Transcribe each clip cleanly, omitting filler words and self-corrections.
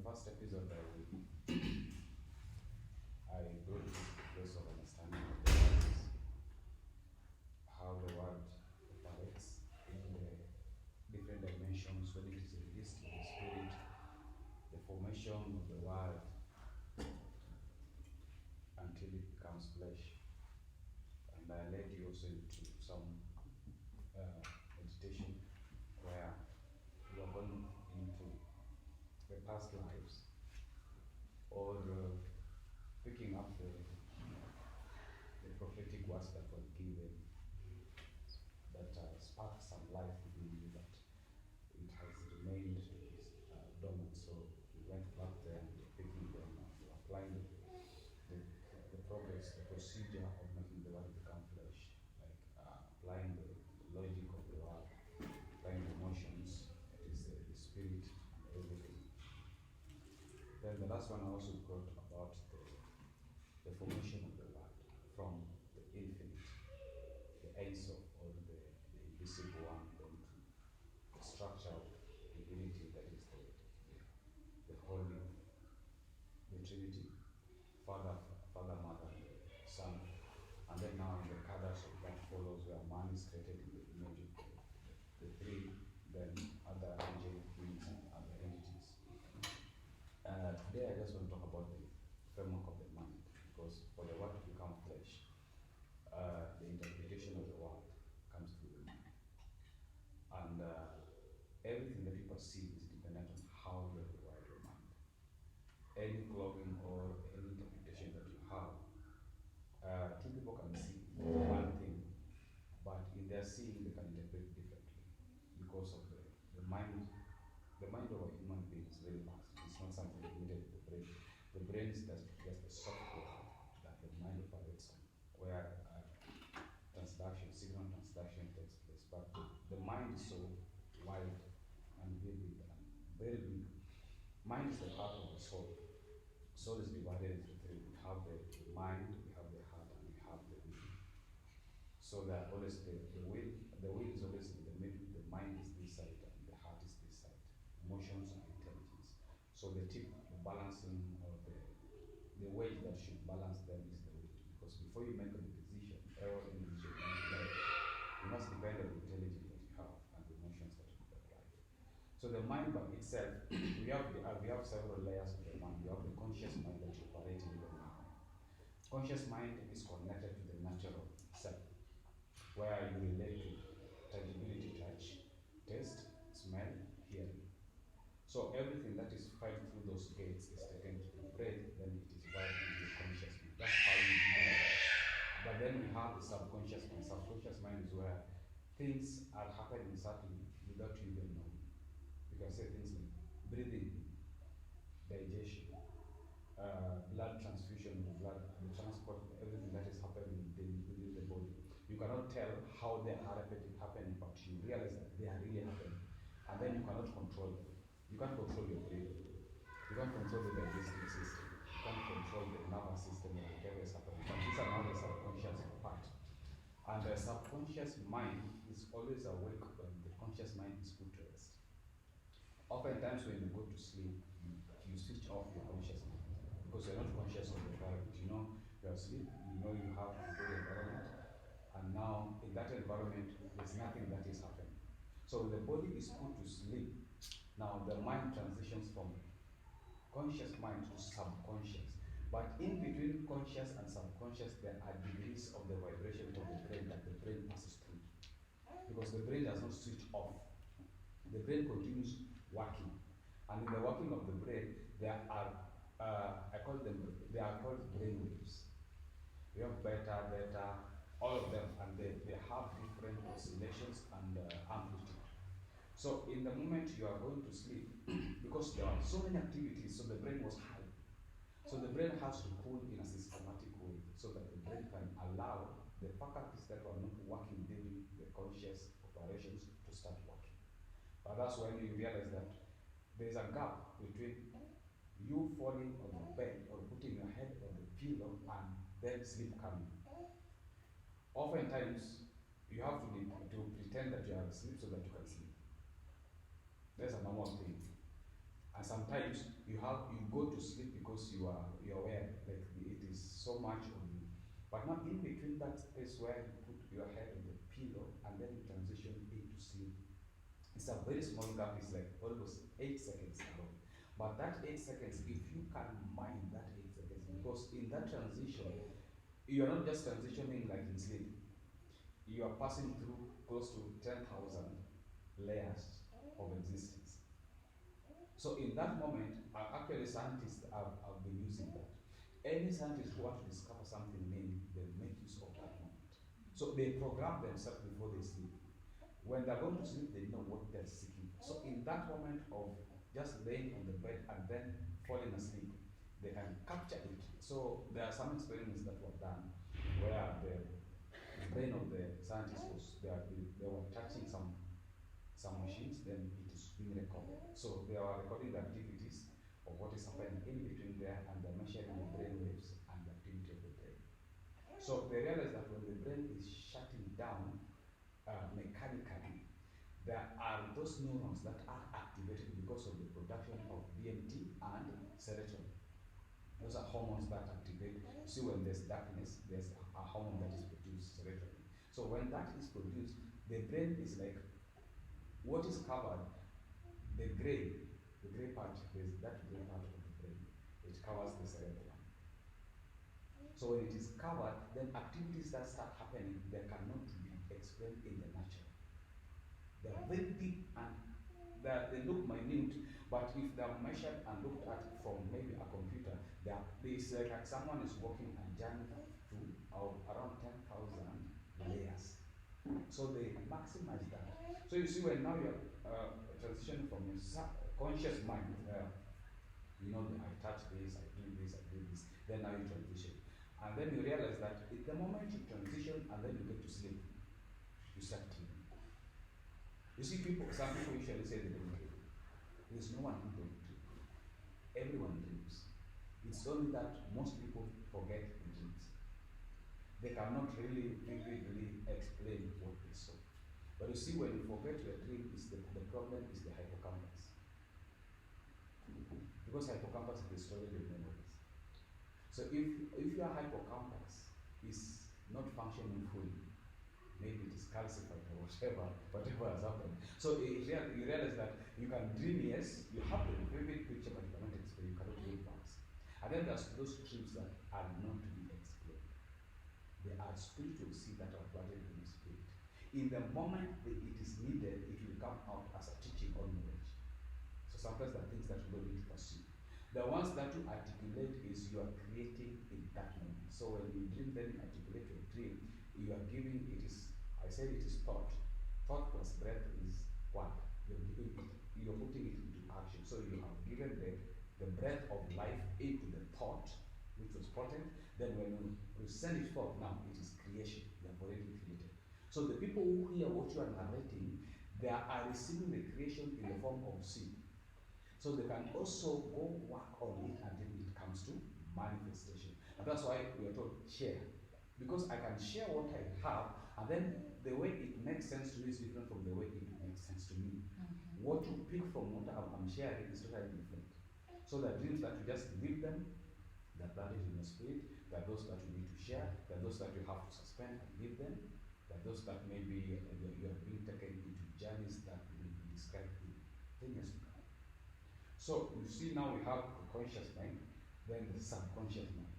first episode, I brought this place of understanding of the world, how the world operates in the different dimensions, when it is released in the spirit, the formation of the world until it becomes flesh. And I led you also into some meditation where we are going into the past lives, or picking up the prophetic words that were given that sparked some life within you, but it has remained dormant. So we went back there and picking them and applying the progress, the procedure of making the word become flesh, like applying the logic of the word, applying the emotions, it is the spirit and everything. Then the last one I also brought about the formation of the word from the infinite, the Ace of all the invisible one, then to the structure of divinity, that is the Holy, the Trinity, Father, Mother, Son, and then now in the cadence of that follows where man is created in the image of the three, then other angelic beings and other entities. Today I just want to talk about the framework of the mind, because for the word to become flesh, the interpretation of the word comes through the mind. And everything that you perceive is dependent on how you have wired your mind. Any clothing or any interpretation that you have, two people can see one thing, but in their seeing they can interpret differently because of the mind. The mind of a human being is very vast. It's not something limited to the brain. The brain is just the software that the mind operates on, where signal transduction takes place. But the mind is so wide and vivid and very big. Mind is the heart of the soul. Soul is divided into three. We have the mind, we have the heart, and we have the will. So that always the will is always in the middle, the mind is this side, and the heart is this side. Emotions and intelligence. So the tip, the balancing, or the weight that should balance them is the will. Because before you make a decision, any decision you must depend on the intelligence that you have and the emotions that you apply. So the mind by itself, we have several layers of the mind. We have the conscious mind that you operate in even now. Conscious mind is connected to the natural self, where you relate to tangibility, touch, taste, smell, hearing. So everything that is fed through those gates is taken to the brain, then it is wired into the conscious mind. That's how you do it. But then we have the subconscious mind. Subconscious mind is where things are happening subtly without you even knowing. You can say things like breathing, digestion, blood transfusion, the transport, everything that is happening within the body. You cannot tell how they are happening, but you realize that they are really happening. And then you cannot control them. You can't control your brain. You can't control the digestive system. You can't control the nervous system or whatever is happening. But these are now the subconscious part. And the subconscious mind is always awake when the conscious mind is put to rest. Oftentimes when you go to sleep, you switch off your conscious mind because you're not conscious of the environment. You know you're asleep, you know you have a good environment, and now in that environment, there's nothing that is happening. So the body is put to sleep. Now the mind transitions from conscious mind to subconscious. But in between conscious and subconscious, there are degrees of the vibration of the brain that the brain passes through. Because the brain does not switch off. The brain continues working. And in the working of the brain, there are, they are called brain waves. We have beta, all of them, and they have different oscillations and amplitude. So in the moment you are going to sleep, because there are so many activities, so the brain was high. So the brain has to cool in a systematic way so that the brain can allow the faculties that were not working during the conscious operations to start working. But that's when you realize that there's a gap between you falling on the bed or putting your head on the pillow and then sleep coming. Oftentimes, you have to pretend that you are asleep so that you can sleep. That's a normal thing. And sometimes you go to sleep because you're aware like it is so much on you. But now in between that space where you put your head on the pillow and then you transition into sleep, it's a very small gap. It's like almost 8 seconds long. But that 8 seconds, if you can mind that 8 seconds, because in that transition, you are not just transitioning like in sleep. You are passing through close to 10,000 layers of existence. So in that moment, actually scientists have been using that. Any scientist who want to discover something new, they make use of that moment. So they program themselves before they sleep. When they're going to sleep, they know what they're seeking for. So in that moment of just laying on the bed and then falling asleep, they can capture it. So there are some experiments that were done where the brain of the scientist was, they were touching some machines, then it is being recorded. So they are recording the activities of what is happening in between there, and they're measuring the brain waves and the activity of the brain. So they realize that when the brain is shutting down mechanically, there are those neurons that are activated because of the production of DMT and serotonin. Those are hormones that activate. You see, when there's darkness, there's a hormone that is produced, serotonin. So when that is produced, the brain is like, what is covered, the gray part, there's that gray part of the brain, it covers the cerebellum. So when it is covered, then activities that start happening, they cannot be explained in the natural. They're very deep and they look minute, but if they're measured and looked at from maybe a computer, it's like someone is walking a journey through around 10,000 layers. So they maximize that. So you see, when now you're transitioning from your conscious mind, I touch this, I do this, then now you transition. And then you realize that the moment you transition and then you get to sleep, you start dreaming. You see, some people usually say they don't dream. There's no one who don't dream. Everyone dreams. It's only that most people forget the dreams. They cannot really vividly explain what they saw. But you see, when you forget your dream, the problem is the hippocampus. Because hippocampus is the storage of memories. So if your hippocampus is not functioning fully, maybe it is calcified or whatever has happened. So you realize that you can dream, yes, you have the vivid picture, but you cannot explain, you cannot dream fast. And then there's those dreams that are not to be explained. They are spiritual seeds that are planted in the spirit. In the moment that it is needed, it will come out as a teaching or knowledge. So sometimes there are things that you don't need to pursue. The ones that you articulate is you are creating in that moment. So when you dream, then you articulate your dream, you are giving, I said it is thought. Thought plus breath is what? You're putting it into action. So you have given the breath of life into the thought, which was potent. Then when you send it forth, now it is creation. You have already created. So the people who hear what you are narrating, they are receiving the creation in the form of seed. So they can also go work on it until it comes to manifestation. And that's why we are told share. Because I can share what I have, and then the way it makes sense to you is different from the way it makes sense to me. Mm-hmm. What you pick from what I'm sharing is totally different. So the dreams that you just leave them, that is in your spirit, there are those that you need to share, there are those that you have to suspend and leave them, there are those that maybe you are being taken into journeys that will be described in 10 years to come. So you see, now we have the conscious mind, then the subconscious mind.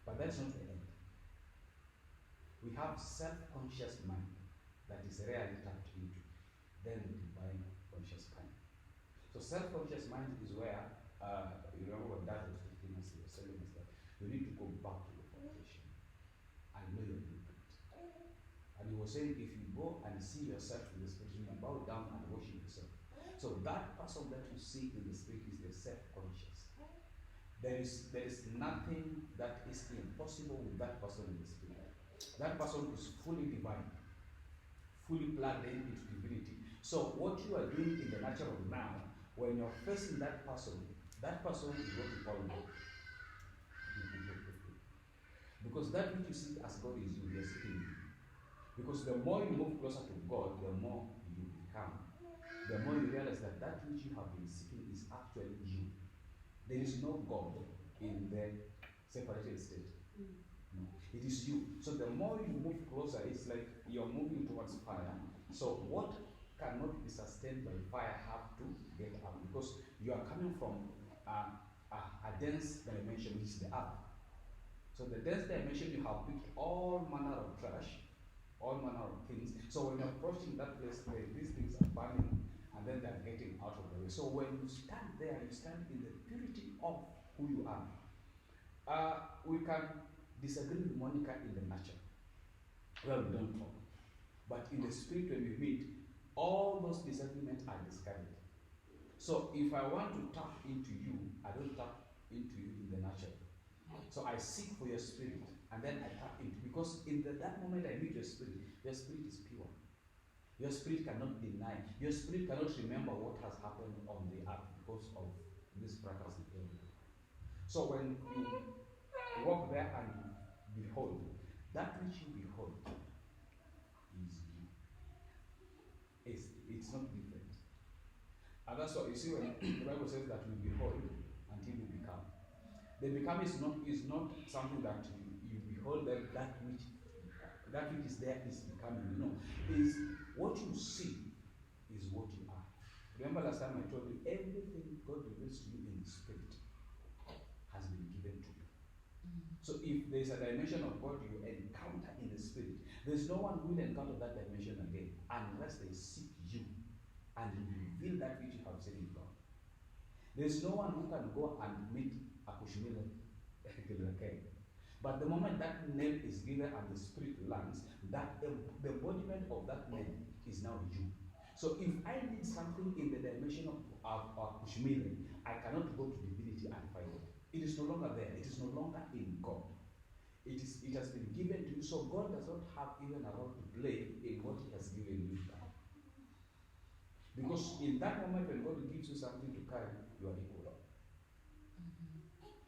But that's not the end. We have self-conscious mind that is rarely tapped into, then the divine conscious mind. So self-conscious mind is where, you remember what Dad was telling us, that you need to go back to the foundation and know your blueprint. And he was saying, if you go and see yourself in the spirit, you bow down and worship yourself. So that person that you see in the spirit is the self-conscious. There is nothing that is impossible with that person in the spirit. That person is fully divine, fully plugged into divinity. So what you are doing in the natural now, when you're facing that person is what you call God. Because that which you see as God is you, they are seeking you. Because the more you move closer to God, the more you become. The more you realize that which you have been seeking is actually you. There is no God in the separated state. No, it is you. So the more you move closer, it's like you're moving towards fire. So what cannot be sustained by fire have to get up, because you are coming from a dense dimension, which is the earth. So the dense dimension, you have picked all manner of trash, all manner of things. So when you're approaching that place, these things are burning, and then they're getting out of the way. So when you stand there, you stand in the purity of who you are. We can disagree with Monica in the natural, well, we don't talk. But in the spirit, when we meet, all those disagreements are discarded. So if I want to tap into you, I don't tap into you in the natural. So I seek for your spirit, and then I tap into, because in that moment I meet your spirit is pure. Your spirit cannot deny. Your spirit cannot remember what has happened on the earth because of this fracas in everything. So when you walk there and behold, that which you behold is you. It's not different. And that's what you see when the Bible says that we behold until we become. The become is not something that you behold, that which is there is becoming. No, is what you see is what you are. Remember last time I told you, everything God reveals to you in the spirit has been given to you. So if there's a dimension of God you encounter in the spirit, there's no one who will encounter that dimension again unless they seek you and you reveal that which you have seen in God. There's no one who can go and meet a Kushmila. But the moment that name is given and the spirit lands, that the embodiment of that name is now you. So if I need something in the dimension of Kushmila, I cannot go to divinity and find it. It is no longer there. It is no longer in God. It has been given to you. So God does not have even a role to play in what He has given you. Because in that moment when God gives you something to carry, you are equal.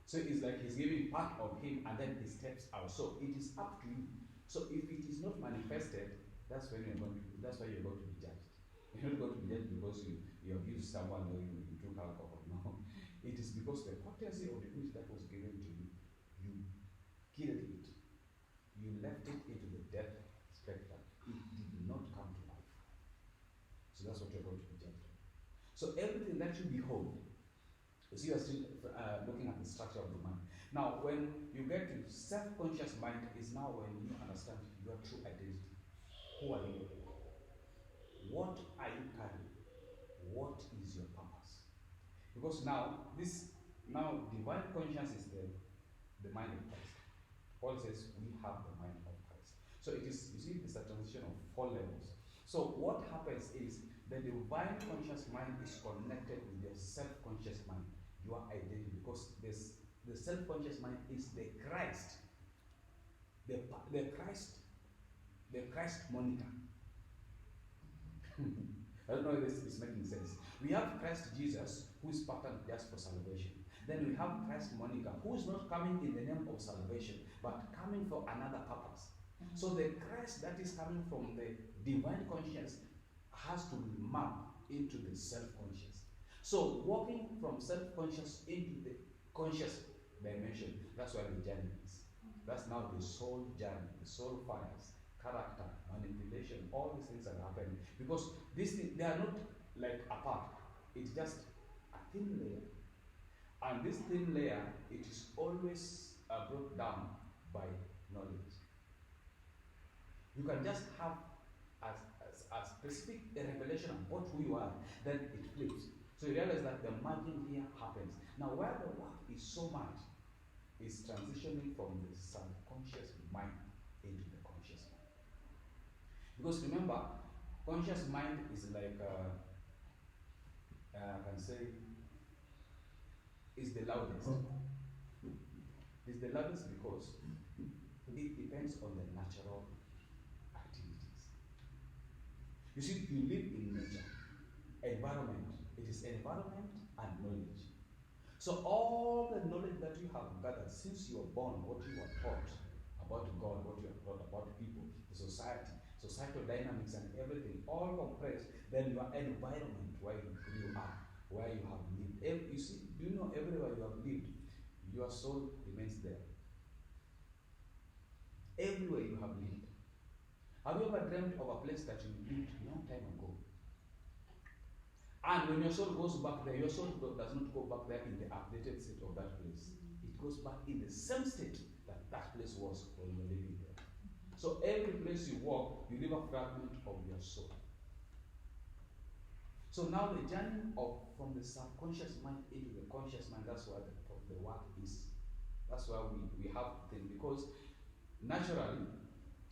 So it's like He's giving part of Him and then He steps out. So it is up to you. So if it is not manifested, that's why you're going to be judged. You're not going to be judged because you abused someone or you took alcohol. No. It is because the potency of the which that was given to you, you killed it. You left it into the death spectrum. It did not come to life. So that's what you're going to be judged on. So everything that you behold, you see, you're still looking at the structure of the mind. Now, when you get to self-conscious mind, is now when you understand your true identity. Who are you? What are you carrying? What is your purpose? Because now divine conscience is the mind of Christ. Paul says we have the mind of Christ. So it is, you see, it's a transition of 4 levels. So what happens is the divine conscious mind is connected with the self-conscious mind, your identity, because the self-conscious mind is the Christ, the Christ monitor. I don't know if this is making sense. We have Christ Jesus, who is patterned just for salvation. Then we have Christ Monica, who is not coming in the name of salvation, but coming for another purpose. So the Christ that is coming from the divine conscience has to be mapped into the self-conscious. So walking from self-conscious into the conscious dimension, that's where the journey is. That's now the soul journey, the soul fires, character, manipulation, all these things are happening. Because they are not like apart. It's just a thin layer. And this thin layer, it is always brought down by knowledge. You can just have a specific revelation about who you are, then it flips. So you realize that the margin here happens. Now where the work is so much is transitioning from the subconscious mind into the conscious mind. Because remember, conscious mind is like, I can say, is the loudest. It's the loudest because it depends on the natural activities. You see, you live in nature, environment. It is environment and knowledge. So all the knowledge that you have gathered since you were born, what you were taught about God, what you were taught about people, the society, societal dynamics and everything, all compressed, then your environment where you are. where you have lived. You see, do you know everywhere you have lived, your soul remains there. Everywhere you have lived. Have you ever dreamt of a place that you lived a long time ago? And when your soul goes back there, your soul does not go back there in the updated state of that place. It goes back in the same state that that place was when you were living there. So every place you walk, you leave a fragment of your soul. So now the journey from the subconscious mind into the conscious mind, that's where the work is. That's why we have to think, because naturally,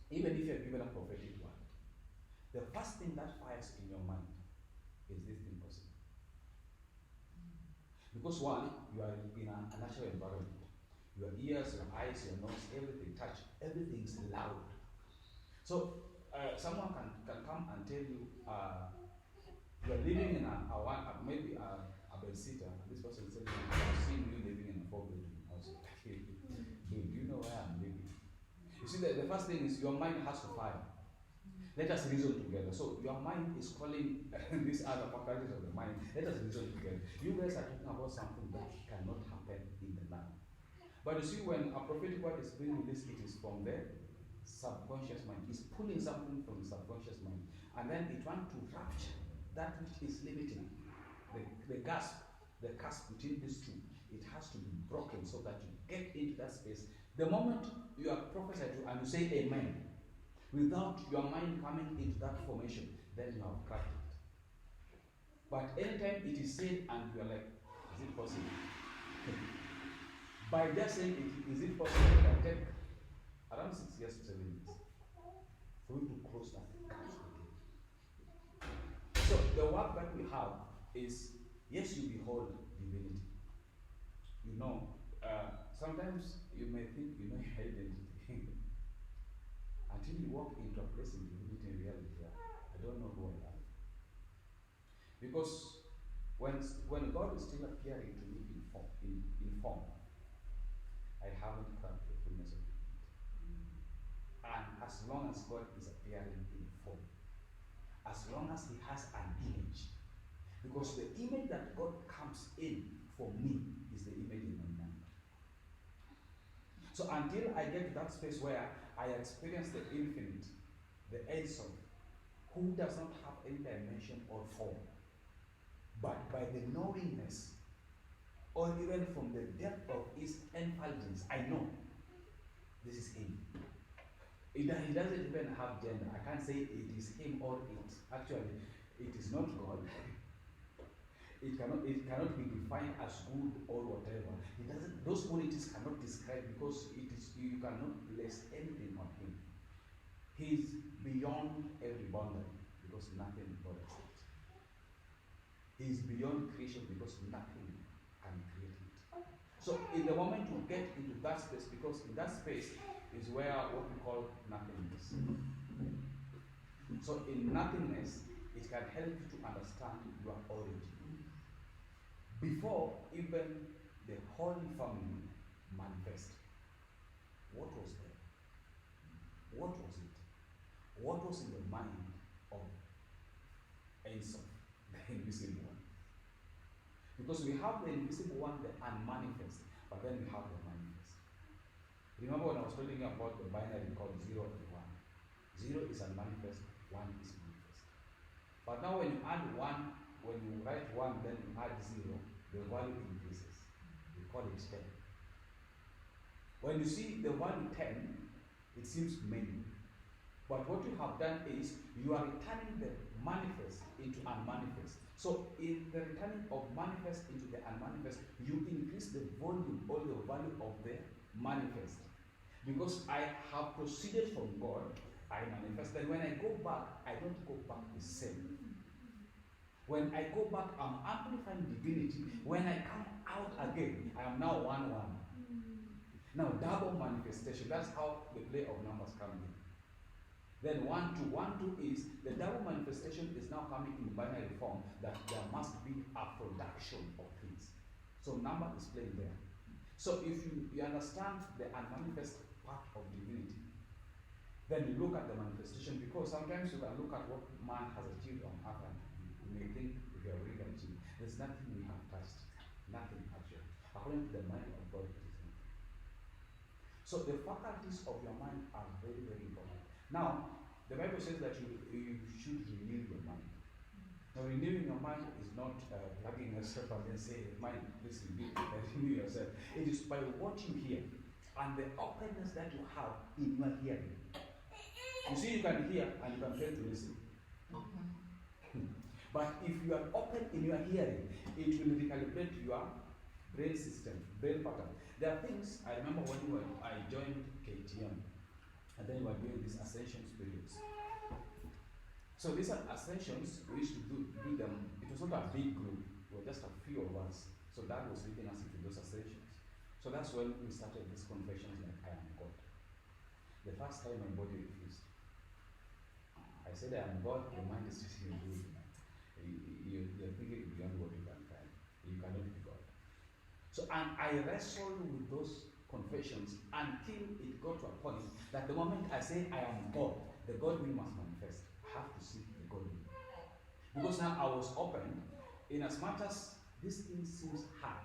even if you're given a prophetic word, the first thing that fires in your mind is this thing possible. Because one, you are in a natural environment. Your ears, your eyes, your nose, everything touch, everything's loud. So someone can come and tell you, you're living in maybe a bedsitter, and this person says, I've seen you living in a 4-bedroom house. Dude, do you know where I'm living? You see, the first thing is your mind has to fire. Let us reason together. So your mind is calling these other faculties of the mind. Let us reason together. You guys are talking about something that cannot happen in the now. But you see, when a prophetic word is being released, it is from the subconscious mind. It's pulling something from the subconscious mind. And then it wants to rupture that which is limiting. The cusp between these two, it has to be broken so that you get into that space. The moment you are prophesied to and you say amen, without your mind coming into that formation, then you have cracked it. But anytime it is said and you are like, is it possible? By just saying is it possible, it can take around 6 years to 7 years for you to close that gap again. So the work that we have is, yes, you behold divinity. You know, sometimes you may think you know your identity until you walk into a place in divinity in reality. I don't know who I am. Because when God is still appearing to me in form, I haven't cracked the fullness of divinity. And as long as God is appearing in form, as long as He has an image, because the image that God comes in for me is the image in my mind. So until I get to that space where I experience the infinite, the Ensom, who does not have any dimension or form, but by the knowingness, or even from the depth of His intelligence, I know this is Him. He doesn't even have gender. I can't say it is Him or it. Actually, it is not God. It cannot be defined as good or whatever. It doesn't. Those qualities cannot describe, because you cannot place anything on Him. He is beyond every boundary, because nothing bothers it. He is beyond creation, because nothing can create it. So in the moment you get into that space, because in that space is where what we call nothingness. So in nothingness, it can help you to understand your origin. Before even the Holy Family manifested, what was there? What was it? What was in the mind of Ensom, the invisible one? Because we have the invisible one, the unmanifest, but then we have the manifest. Remember when I was telling you about the binary called 0 and 1? 0 is unmanifest, 1 is manifest. But now when you add 1, when you write 1, then you add 0, the value increases. We call it 10. When you see the value 10, it seems many. But what you have done is, you are returning the manifest into unmanifest. So in the returning of manifest into the unmanifest, you increase the volume or the value of the manifest. Because I have proceeded from God, I manifest. Then when I go back, I don't go back the same. When I go back, I'm amplifying divinity. When I come out again, I am now 1-1. Now double manifestation, that's how the play of numbers come in. Then 1-2. 1-2 is the double manifestation is now coming in binary form, that there must be a production of things. So number is playing there. So if you understand the unmanifest part of divinity, then you look at the manifestation, because sometimes you can look at what man has achieved on earth and you may think it we are really achieved. There's nothing we have touched. Nothing actually. According to the mind of God, it is nothing. So the faculties of your mind are very, very important. Now, the Bible says that you should renew your mind. Now, renewing your mind is not plugging yourself and then say, mind, please renew yourself. It is by what you hear and the openness that you have in your hearing. You see, you can hear and you can fail to listen. But if you are open in your hearing, it will recalibrate your brain system, brain pattern. There are things, I remember when I joined KTM, and then we were doing these ascension periods. So these are ascensions, we used to do them. It was not a big group, we were just a few of us. So that was leading us into those ascensions. So that's when we started these confessions like I am God. The first time my body refused. I said I am God, your mind is just you. You're thinking beyond what you can try. You cannot be God. So and I wrestled with those confessions until it got to a point that the moment I say I am God, the God will must manifest. I have to see the God will. Because now I was open, in as much as this thing seems hard.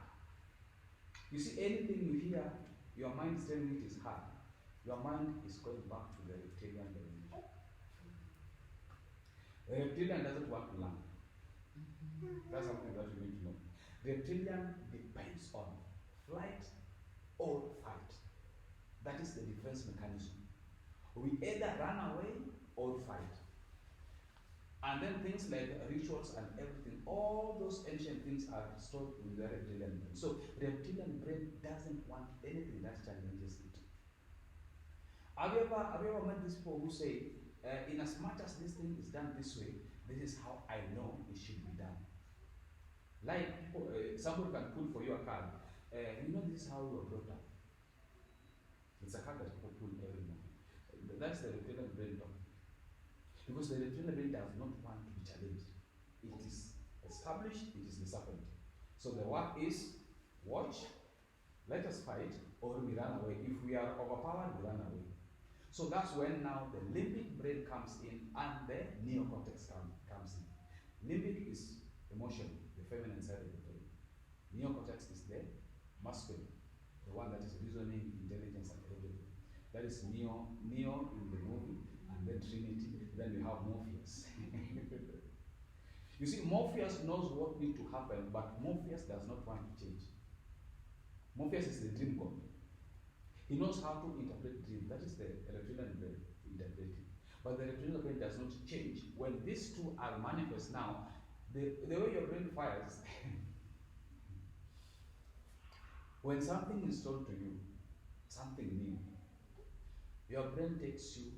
You see, anything you hear, your mind is telling you it is hard. Your mind is going back to the reptilian dimension. The reptilian doesn't want to learn. That's something that you need to know. Reptilian depends on flight or fight. That is the defense mechanism. We either run away or fight. And then things like rituals and everything, all those ancient things are stored in the reptilian brain. So the reptilian brain doesn't want anything that challenges it. Have you ever met these people who say, in as much as this thing is done this way, this is how I know it should be done. Like people, somebody can pull for you a card. You know this is how you were brought up. It's a card that people pull every morning. That's the reptilian brain talking. Because the reptilian brain does not want to be challenged. It is established, it is the serpent. So the work is, watch, let us fight, or we run away. If we are overpowered, we run away. So that's when now the limbic brain comes in and the neocortex comes in. Limbic is emotion, the feminine side of the brain. Neocortex is the masculine, the one that is reasoning, intelligence, and everything. That is Neo in the movie, and then Trinity, then we have Morpheus. You see, Morpheus knows what needs to happen, but Morpheus does not want to change. Morpheus is the dream god. He knows how to interpret dreams. That is the reptilian brain interpreting. But the reptilian brain does not change. When these two are manifest now, the way your brain fires, when something is told to you, something new, your brain takes you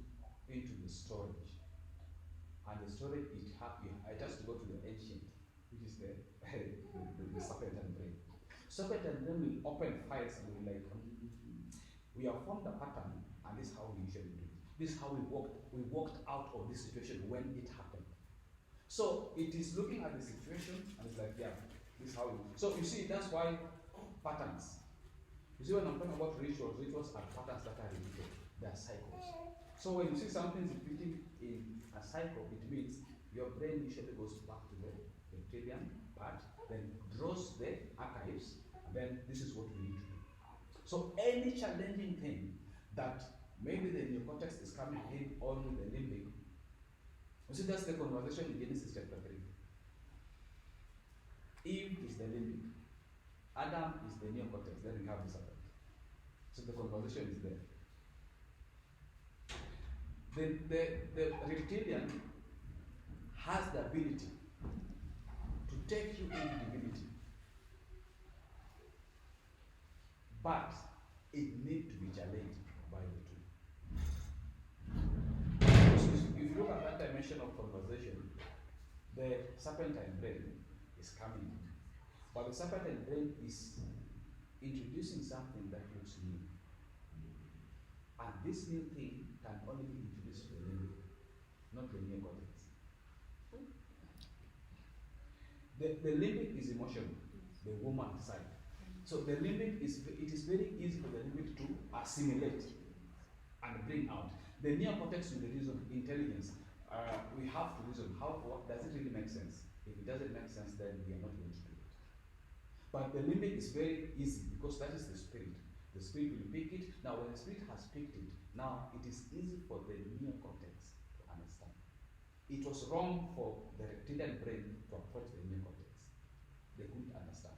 into the storage. And the storage, it has to go to the ancient, which is the serpentine brain. Serpentine brain will open files and will like, we have formed a pattern, and this is how we usually do it. This is how we walked out of this situation when it happened. So it is looking at the situation, and it's like, yeah, this is how we. So you see, that's why patterns. You see, when I'm talking about rituals are patterns that are repeated. They are cycles. So when you see something repeating in a cycle, it means your brain usually goes back to the reptilian part, then draws the archives, and then this is what we need to do. So any challenging thing that maybe the neocortex is coming in or with the limbic, you see that's the conversation in Genesis chapter 3. Eve is the limbic, Adam is the neocortex, then we have the serpent. So the conversation is there. The reptilian has the ability to take you into divinity, but it needs to be challenged by the two. So if you look at that dimension of conversation, the serpentine brain is coming in, but the serpentine brain is introducing something that looks new. And this new thing can only be introduced to the limbic, not the neocortex. The limbic is emotional, the woman side. So the limbic it is very easy for the limbic to assimilate and bring out. The neocortex with the reason, intelligence, we have to reason. What does it really make sense? If it doesn't make sense, then we are not going to do it. But the limbic is very easy because that is the spirit. The spirit will pick it. Now, when the spirit has picked it, now it is easy for the neocortex to understand. It was wrong for the reptilian brain to approach the neocortex. They couldn't understand.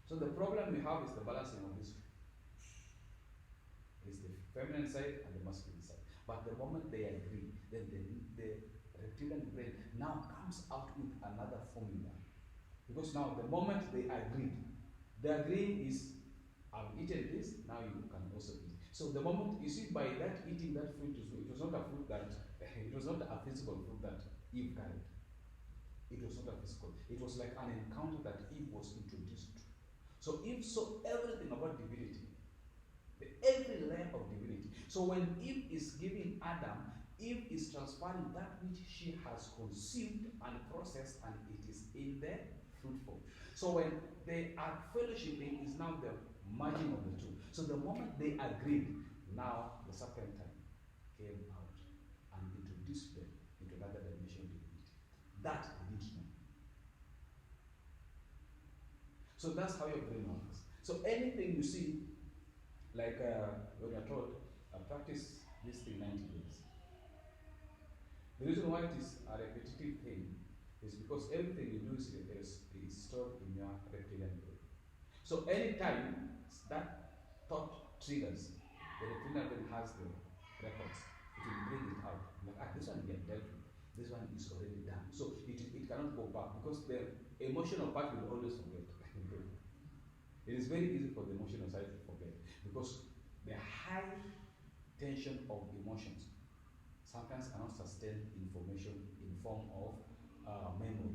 So the problem we have is the balancing of these two. It's the feminine side and the masculine side. But the moment they agree, then the reptilian brain now comes out with another formula. Because now the moment they agreed, the agreeing is, I've eaten this, now you can also eat. So the moment, you see, by that eating that fruit, it was not a fruit that, it was not a physical fruit that Eve carried. It was not a physical. It was like an encounter that Eve was introduced to. So Eve saw everything about divinity. Every layer of divinity. So when Eve is giving Adam, Eve is transferring that which she has conceived and processed, and it is in the fruit form. So when they are fellowshipping, is now the merging of the two. So the moment they agreed, now the serpent came out and introduced them into another dimension of divinity. That they did know. So that's how your brain works. So anything you see, like when you're told, practice this thing 90 days. The reason why it is a repetitive thing is because everything you do is stored in your reptilian brain. So anytime that thought triggers, the reptilian brain has the records. It will bring it out. Like, this one we have dealt with. This one is already done. So it cannot go back because the emotional part will always forget. It is very easy for the emotional side to forget because the high tension of emotions sometimes cannot sustain information in form of memory.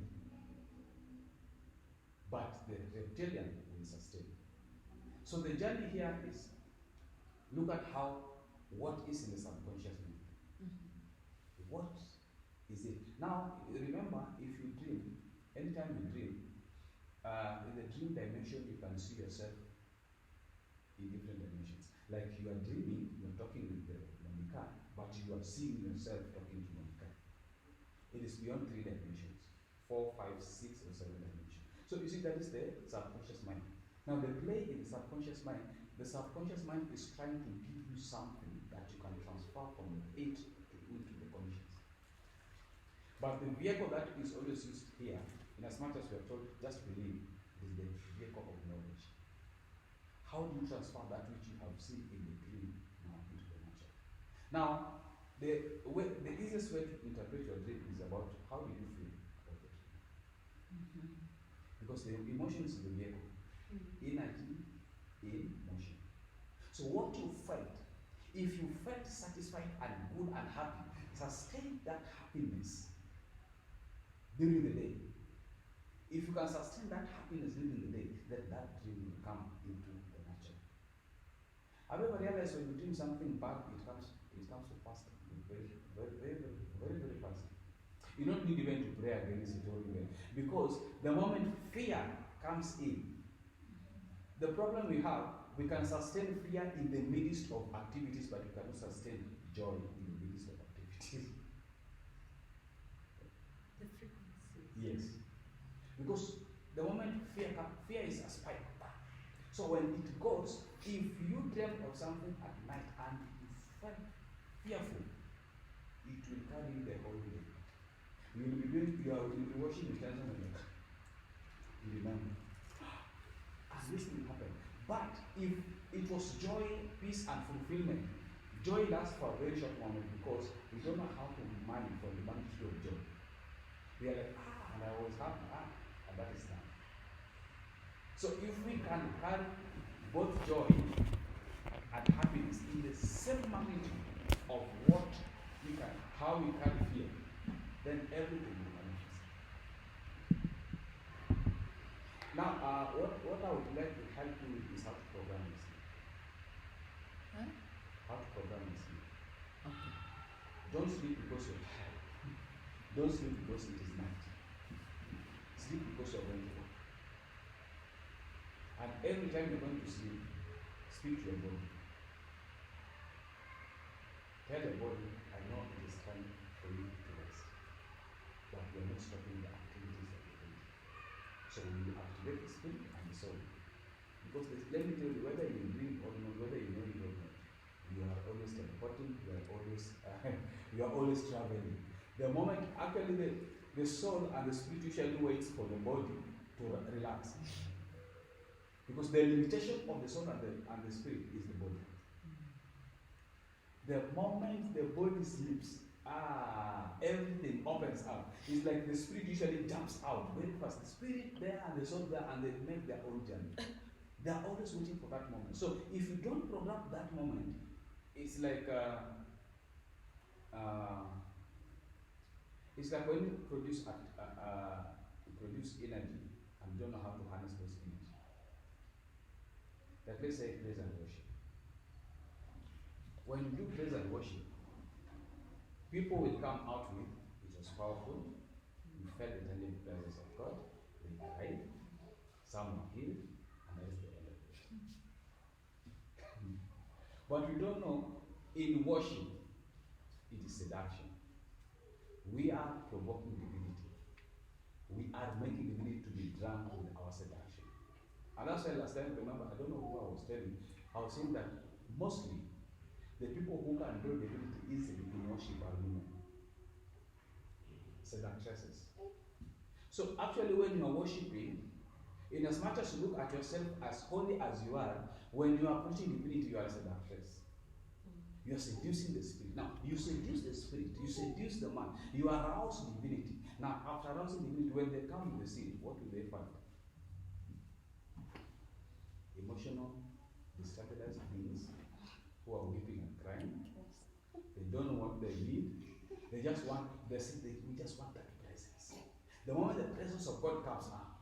But the reptilian will sustain. So the journey here is look at what is in the subconscious mind. Mm-hmm. What is it? Now, remember, if you dream, anytime you dream, in the dream dimension, you can see yourself in different dimensions. Like you are dreaming, you are talking with Monica, but you are seeing yourself talking to Monica. It is beyond 3 dimensions, 4, 5, 6, or 7 dimensions. So you see, that is the subconscious mind. Now the play in the subconscious mind is trying to give you something that you can transfer from it into the conscious. But the vehicle that is always used here, in as much as we are told, just believe, is the vehicle of knowledge. How do you transfer that which you have seen in the dream now into the natural? Now, the easiest way to interpret your dream is about how do you feel about the dream. Mm-hmm. Because the emotion is the vehicle. Energy in motion. So what you felt, if you felt satisfied and good and happy, sustain that happiness during the day. If you can sustain that happiness during the day, then that dream will come into the natural. Have you ever realized when you dream something bad, it comes so fast, very, very, very, very, very fast. You don't need even to pray against it all even, because the moment fear comes in, the problem we have, we can sustain fear in the midst of activities, but we cannot sustain joy in the midst of activities. The frequency. Yes. Because the moment fear is a spike. So when it goes, if you dream of something at night and you felt fearful, it will carry the whole day. You will be watching the tension on your back. You remember. And this will happen. But if it was joy, peace, and fulfillment, joy lasts for a very short moment because we don't know how to mine from the magnitude of joy. We are like, and I was happy, and that is done. So if we can carry both joy and happiness in the same magnitude of how we carry fear, then everything will manifest. Now, what I would like to help you with is how to program your sleep. Huh? How to program your sleep. Okay. Don't sleep because you're tired. Don't sleep because it is night. Sleep because you're going to work. And every time you're going to sleep, speak to your body. Tell your body, I know it is time for you to rest. But you're not stopping the activities So we activate the spirit and the soul. Because let me tell you, whether you dream or not, whether you know it or not, you are always teleporting, you are always you are always traveling. The moment actually the soul and the spirit usually waits for the body to relax. Because the limitation of the soul and the spirit is the body. The moment the body sleeps, everything opens up. It's like the spirit usually jumps out very fast. The spirit there and the soul there, and they make their own journey. They are always waiting for that moment. So if you don't program that moment, it's like when you produce energy and you don't know how to harness those energy. Like let's say praise and worship. When you do praise and worship, people will come out with, it was powerful, you felt the tender presence of God, they cried, some were healed, and that's the end of it. But we don't know, in worship, it is seduction. We are provoking divinity. We are making divinity to be drunk with our seduction. And that's why last time, remember, I don't know who I was telling, I was saying that mostly the people who can do divinity easily in worship are women. Seductresses. So actually when you are worshiping, in as much as you look at yourself as holy as you are, when you are preaching divinity, you are a seductress. You are seducing the spirit. Now, you seduce the spirit, you seduce the man, you arouse divinity. Now, after arousing divinity, when they come in the scene, what will they find? Emotional, destabilized beings who are weeping and crying. They don't know what they need. They just want, we just want that presence. The moment the presence of God comes up,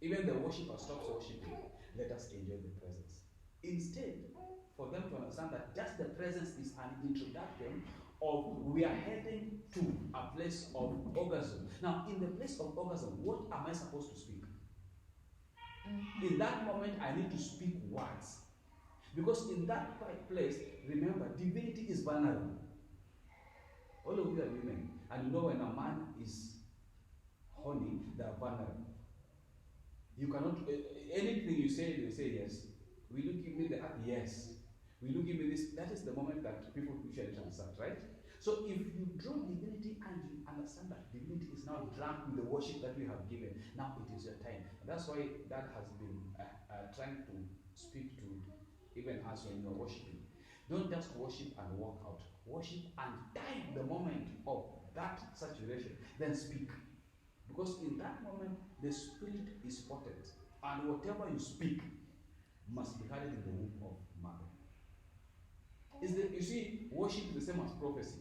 even the worshiper stops worshiping, let us enjoy the presence. Instead, for them to understand that just the presence is an introduction of we are heading to a place of orgasm. Now, in the place of orgasm, what am I supposed to speak? In that moment, I need to speak words. Because in that place, remember, divinity is vulnerable. All of you are women, and you know when a man is horny, they are vulnerable. You cannot, anything you say, they say yes. Will you give me the yes? Will you give me this? That is the moment that people usually transact, right? So if you draw divinity and you understand that divinity is now drunk with the worship that we have given, now it is your time. And that's why that has been trying to speak to even us when you are worshiping. Don't just worship and walk out. Worship and time the moment of that saturation, then speak. Because in that moment, the spirit is potent. And whatever you speak must be carried in the womb of mother. You see, worship is the same as prophecy.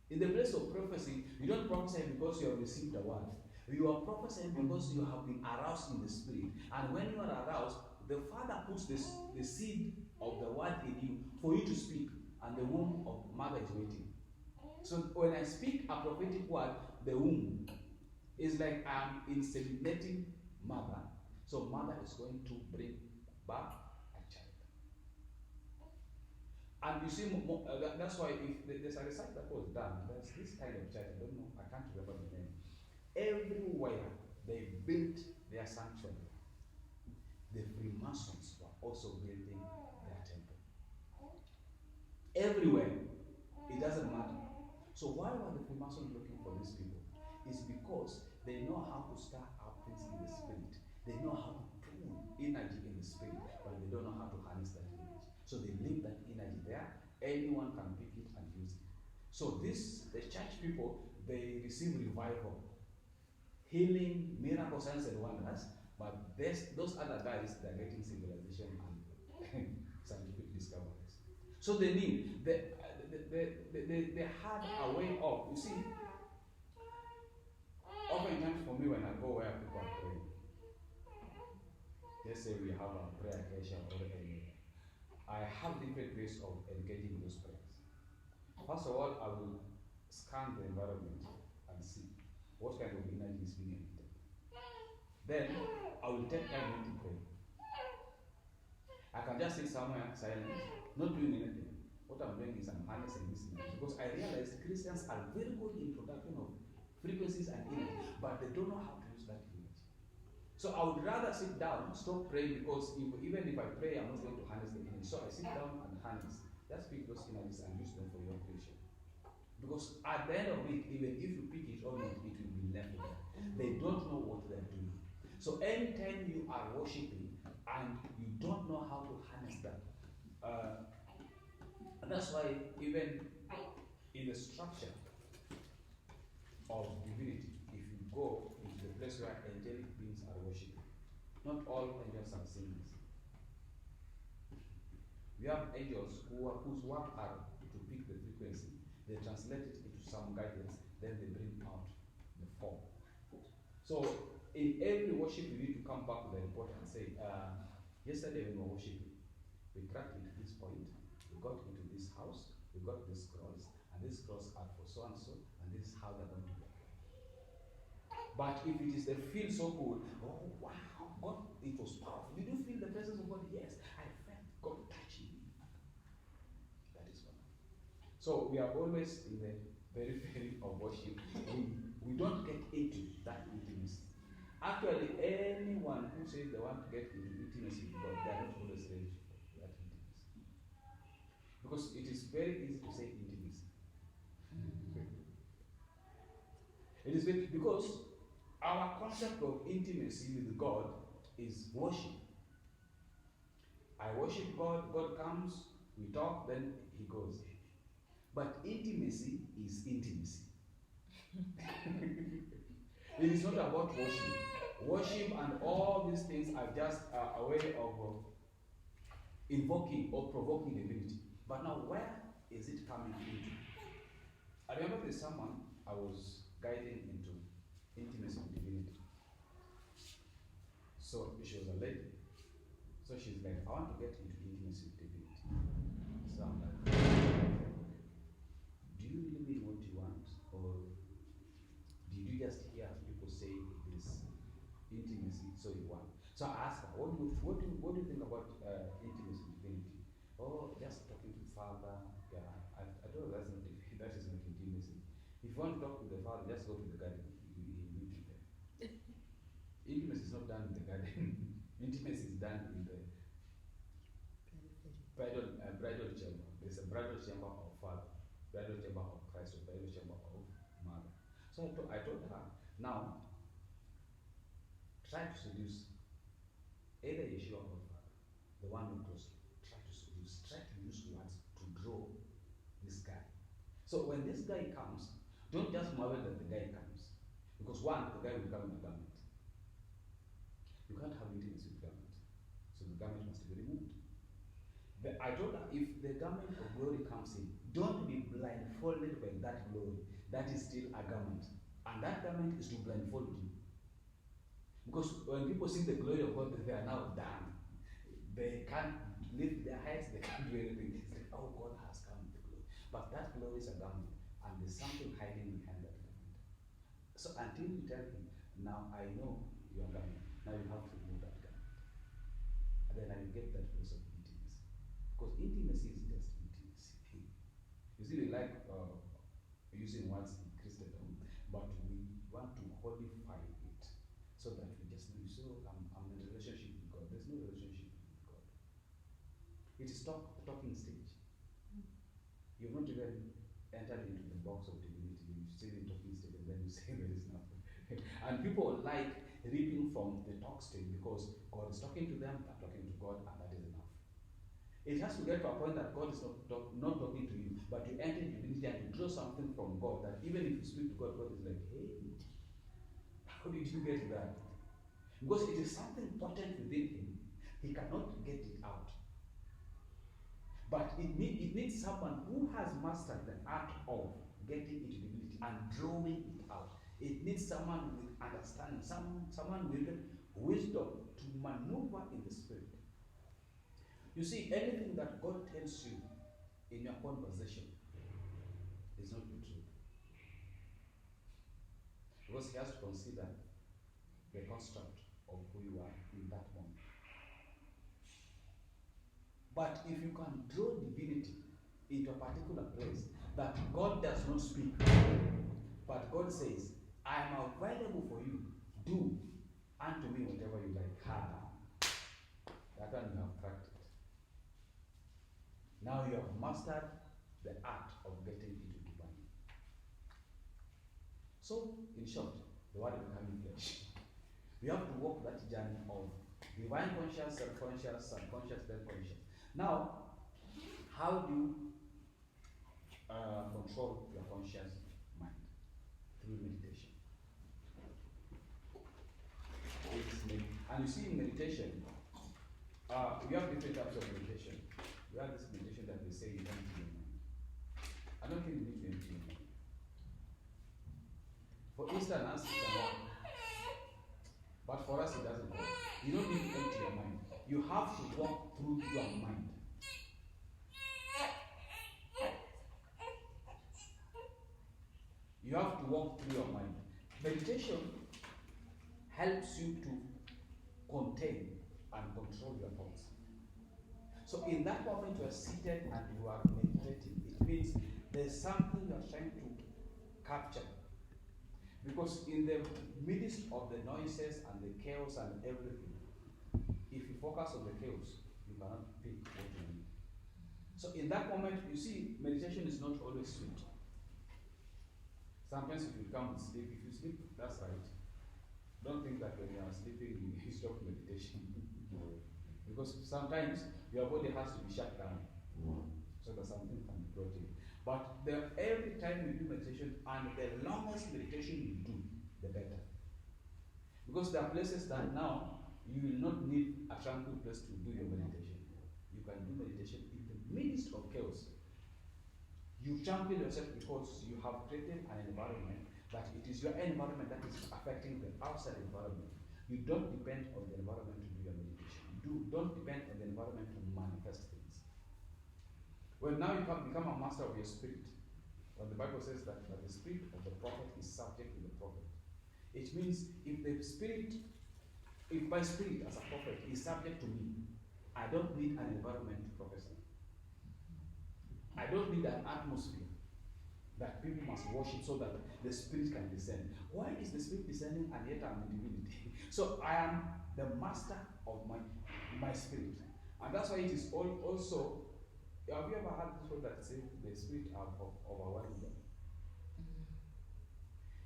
In the place of prophecy, you don't prophesy because you have received the word. You are prophesying because you have been aroused in the spirit. And when you are aroused, the Father puts the seed of the word in you for you to speak. And the womb of mother is waiting. So when I speak a prophetic word, the womb is like I'm inseminating mother. So mother is going to bring back a child. And you see, that's why if there's a research that was done, there's this kind of church, I don't know, I can't remember the name. Everywhere they built their sanctuary, the Freemasons were also building their temple. Everywhere. It doesn't matter. So why were the Freemasons looking for these people? It's because they know how to stir up things in the spirit. They know how to pull energy in the spirit, but they don't know how to harness that energy. So they leave that energy there. Anyone can pick it and use it. So the church people, they receive revival, healing, miracles, signs and wonders. But those other guys, they're getting civilization and scientific discoveries. So they need they had a way of, you see, oftentimes for me when I go where people are praying, let's say we have a prayer occasion or anything, I have different ways of engaging those prayers. First of all, I will scan the environment and see what kind of energy is being emitted. Then I will take time to pray. I can just sit somewhere silent, not doing anything. What I'm doing is I'm harnessing this energy because I realize Christians are very good in production of frequencies and energy, but they don't know how to use that energy. So I would rather sit down, stop praying, because even if I pray, I'm not going to harness the enemy. So I sit down and harness. Just pick those enemies and use them for your creation. Because at the end of it, even if you pick it or not, it will be left there. They don't know what they're doing. So anytime you are worshiping and you don't know how to harness that, and that's why even in the structure of divinity, if you go into the place where angelic beings are worshipping, not all angels are singers. We have angels whose work are to pick the frequency, they translate it into some guidance, then they bring out the form. So in every worship, you need to come back with a report and say, yesterday when we were worshiping, we cracked into this point, we got into this house, we got these scrolls, and these scrolls are for so and so, and this is how they're going to be applied. But if it is the feel so good, oh wow, God, it was powerful. Did you feel the presence of God? Yes, I felt God touching me. That is what. So we are always in the periphery of worship. We don't get into that intimacy. Actually, anyone who says they want to get into intimacy with God, they are not always ready for that intimacy. Because it is very easy to say intimacy. It is very, because our concept of intimacy with God is worship. I worship God, God comes, we talk, then he goes. But intimacy is intimacy. It is not about worship. Worship and all these things are just a way of invoking or provoking divinity. But now, where is it coming into? I remember there's someone I was guiding into intimacy with divinity. So she was a lady. So she's like, I want to get into intimacy with divinity. So I'm like, do you really mean what you want? Or did you just hear people say this intimacy, so you want? So I asked her, what do you think about intimacy with divinity? Oh, just talking to the Father. Yeah, I told her that is not intimacy. If you want to talk to the Father, just go to the garden. You meet him there. Intimacy is not done in the garden. Intimacy is done in the bridal chamber. There's a bridal chamber of Father, bridal chamber of Christ, or bridal chamber of Mother. So I told her, now try to seduce either Yeshua or Father, the one who close you. Try to seduce, try to use words to draw this guy. So when this guy comes, don't just marvel that the guy comes. Because one, the guy will come in a garment. You can't have intimacy with garment. So the garment must be removed. I told her, if the garment of glory comes in, don't be blindfolded by that glory. That is still a garment. And that garment is to blindfold you. Because when people see the glory of God, they are now done. They can't lift their heads, they can't do anything. It's like, oh, God has come with the glory. But that glory is a garment, and there's something hiding behind that garment. So until you tell him, now I know your garment, now you have to remove that garment. And then I will get that place of intimacy. Because intimacy is just intimacy. You see, we like using words in Christendom, but we want to qualify it so that we just know, so I'm in a relationship with God. There's no relationship with God. It is talking stage. You've not even entered into the box of divinity. You stay in talking stage and then you say there is nothing. And people like reaping from the talk stage because God is talking to them, they're talking to God, and that is enough. It has to get to a point that God is not talking to you, but you enter into divinity and you draw something from God that even if you speak to God, God is like, hey, how did you get that? Because it is something potent within him. He cannot get it out. But it needs someone who has mastered the art of getting into divinity and drawing it out. It needs someone with understanding, someone with wisdom to maneuver in the spirit. You see, anything that God tells you in your conversation is not the truth. Because he has to consider the construct of who you are in that moment. But if you can draw divinity into a particular place that God does not speak, but God says, I am available for you, do unto me whatever mastered the art of getting into divine. So, in short, the word becoming flesh. We have to walk that journey of divine conscious, subconscious, subconscious, then conscious. Now, how do you control your conscious mind? Through meditation. And you see, in meditation, we have different types of meditation. We have this meditation that they say you empty your mind. I don't think you need to empty your mind. For instance, it can work. But for us, it doesn't work. You don't need to empty your mind. You have to walk through your mind. You have to walk through your mind. Meditation helps you to contain and control your thoughts. So in that moment you are seated and you are meditating, it means there's something you are trying to capture. Because in the midst of the noises and the chaos and everything, if you focus on the chaos, you cannot pick what you need. So in that moment, you see, meditation is not always sweet. Sometimes if you come and sleep, if you sleep, that's right. Don't think that when you are sleeping, you stop meditation. Because sometimes your body has to be shut down so that something can be brought in. But every time you do meditation, and the longest meditation you do, the better. Because there are places that now you will not need a tranquil place to do your meditation. You can do meditation in the midst of chaos. You tranquil yourself because you have created an environment that it is your environment that is affecting the outside environment. You don't depend on the environment to do your meditation. Don't depend on the environment to manifest things. Well, now you can become a master of your spirit. When the Bible says that the spirit of the prophet is subject to the prophet, it means if my spirit as a prophet is subject to me, I don't need an environment to prophesy. I don't need an atmosphere that people must worship so that the spirit can descend. Why is the spirit descending and yet I'm in divinity? So I am the master of my spirit. And that's why it is also, have you ever heard this word that says the spirit of overwhelming them?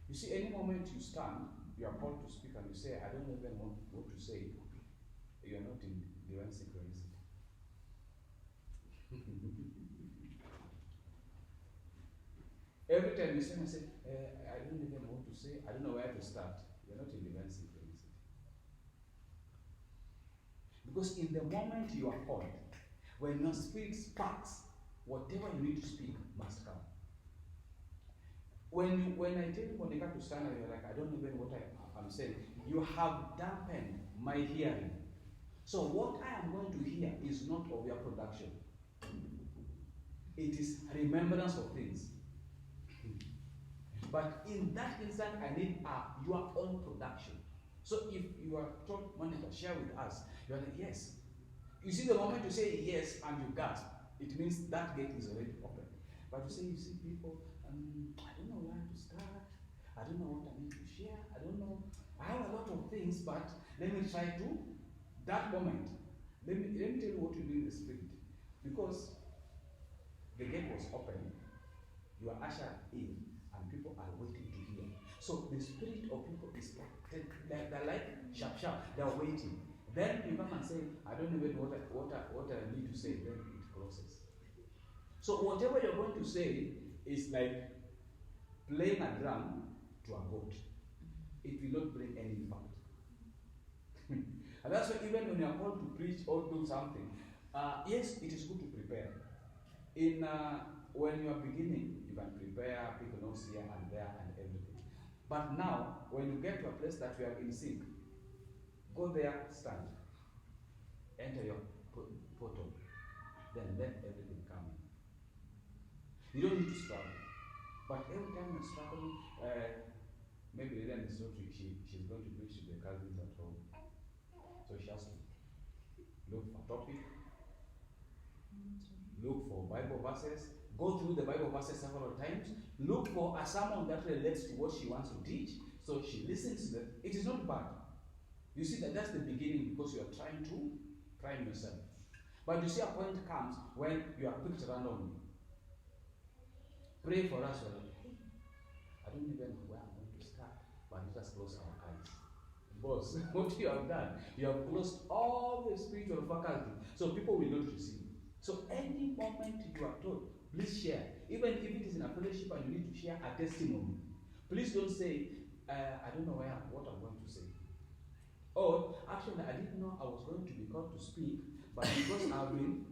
You see, any moment you stand, you are called to speak and you say, I don't even want what to say, you are not in divine synchronicity. Every time you say, I don't even know what to say, I don't know where to start, you're not in divine synchronicity. Because in the moment you are called, when your spirit sparks, whatever you need to speak must come. When I tell you Monica to stand and you're like, I don't even know what I'm saying, you have dampened my hearing. So what I am going to hear is not of your production. It is remembrance of things. But in that instant, I need your own production. So if you are told, Monica, share with us, you are like, yes. You see, the moment you say yes and you gasp, it means that gate is already open. But you see people, I don't know where to start. I don't know what I need to share. I don't know. I have a lot of things, but let me try to. That moment, let me tell you what you do in the spirit. Because the gate was open, you are ushered in, and people are waiting to hear. So the spirit of people is they're like sharp, they're waiting. Then you come and say, I don't even know what I need to say, then it closes. So whatever you're going to say is like playing a drum to a goat. It will not bring any impact. And that's why even when you're called to preach or do something, yes, it is good to prepare. When you are beginning, you can prepare, pick notes here and there and everything. But now, when you get to a place that you are in sync, go there, stand, enter your portal, then let everything come in. You don't need to struggle. But every time you're struggling, maybe Lilian is not she's going to preach to the cousins at home. So she has to look for topic, look for Bible verses, go through the Bible verses several times, look for a sermon that relates to what she wants to teach, so she listens to it. It is not bad. You see that's the beginning because you are trying to prime yourself. But you see, a point comes when you are picked randomly. Pray for us. Hey, I don't even know where I'm going to start, but let us close our eyes. Boss, what you have done, you have closed all the spiritual faculty, so people will not receive. So any moment you are told, please share. Even if it is in a fellowship and you need to share a testimony, please don't say, I don't know what I'm going to say. Or, actually, I didn't know I was going to be called to speak, but because I've been...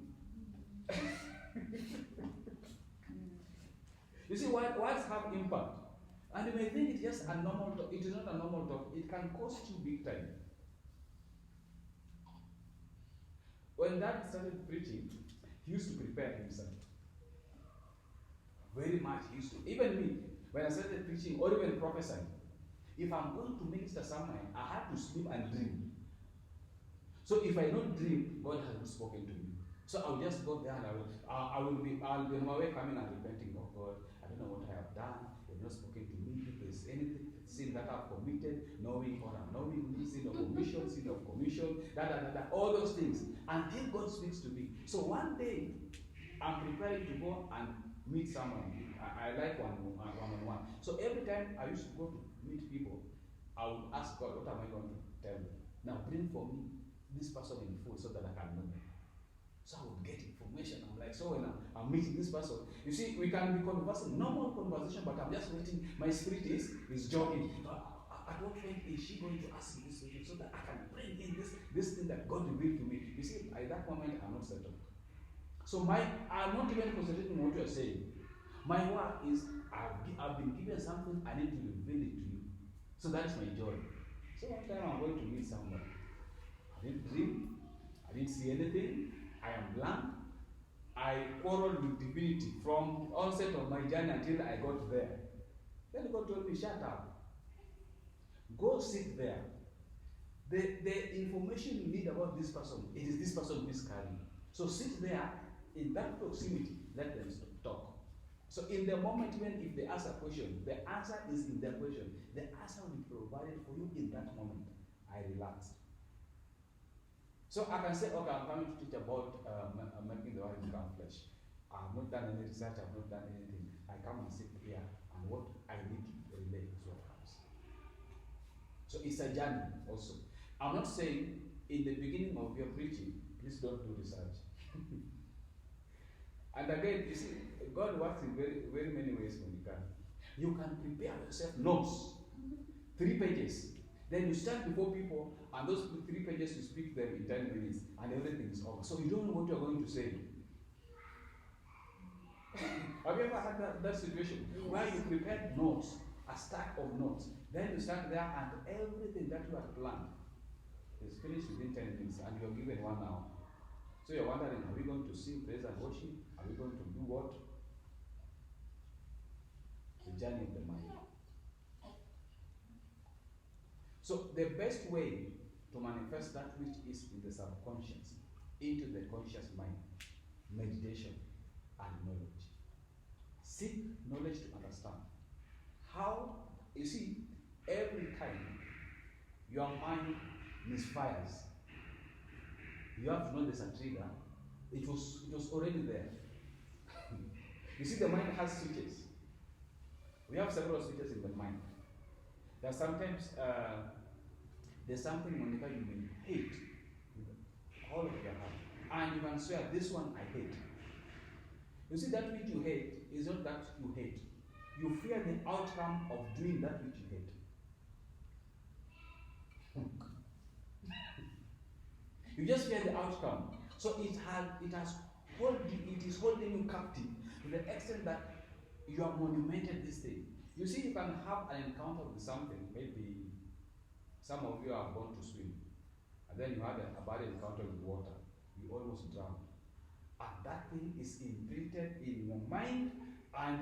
You see, words have impact. And you may think it's just a normal talk. It is not a normal talk. It can cost you big time. When Dad started preaching, he used to prepare himself. Very much he used to. Even me, when I started preaching or even prophesying, if I'm going to minister somewhere, I have to sleep and dream. So if I don't dream, God has not spoken to me. So I'll just go there and I'll be on my way coming and repenting. Oh God, I don't know what I have done. You've not spoken to me. If there's anything, sin that I've committed, knowing or unknowingly, sin of commission, all those things, until God speaks to me. So one day, I'm preparing to go and meet someone. I like one-on-one. So every time I used to go to meet people, I would ask God, what am I going to tell them? Now bring for me this person in full so that I can know them. So I would get information. I'm like, so when I'm meeting this person, you see, we can be conversing, normal conversation, but I'm just waiting. My spirit is jogging. At what point is she going to ask me this question so that I can bring in this thing that God revealed to me? You see, at that moment, I'm not settled. So I'm not even concentrating on what you're saying. My work is, I've been given something, I need to reveal it to you. So that is my joy. So one time I'm going to meet someone. I didn't dream, I didn't see anything, I am blank. I quarreled with divinity from onset of my journey until I got there. Then God told me, shut up. Go sit there. The information you need about this person, it is this person who is carrying. So sit there in that proximity, let them talk. So in the moment when if they ask a question, the answer is in their question. The answer will be provided for you in that moment. I relaxed. So I can say, okay, I'm coming to teach about making the word become flesh. I've not done any research, I've not done anything. I come and sit here, and what I need to relate is what comes. So it's a journey also. I'm not saying in the beginning of your preaching, please don't do research. And again, you see, God works in very, very many ways when you can. You can prepare yourself notes, 3 pages. Then you stand before people, and those 3 pages you speak them in 10 minutes, and everything is over. So you don't know what you're going to say. Have you ever had that situation? Yes. Where you prepared notes, a stack of notes, then you stand there and everything that you had planned is finished within 10 minutes, and you're given 1 hour. So you're wondering, are we going to sing praise and worship? Are we going to do what? The journey of the mind. So the best way to manifest that which is in the subconscious into the conscious mind, meditation and knowledge. Seek knowledge to understand. How, you see, every time your mind misfires, you have to know there's a trigger. It was already there. You see, the mind has switches. We have several switches in the mind. There are sometimes there's something, Monica, you may hate with all of your heart, and you can swear, this one I hate. You see, that which you hate is not that you hate. You fear the outcome of doing that which you hate. You just fear the outcome. So it is holding you captive to the extent that you have monumented this thing. You see, you can have an encounter with something. Maybe some of you have gone to swim, and then you had a bad encounter with water. You almost drowned. And that thing is imprinted in your mind, and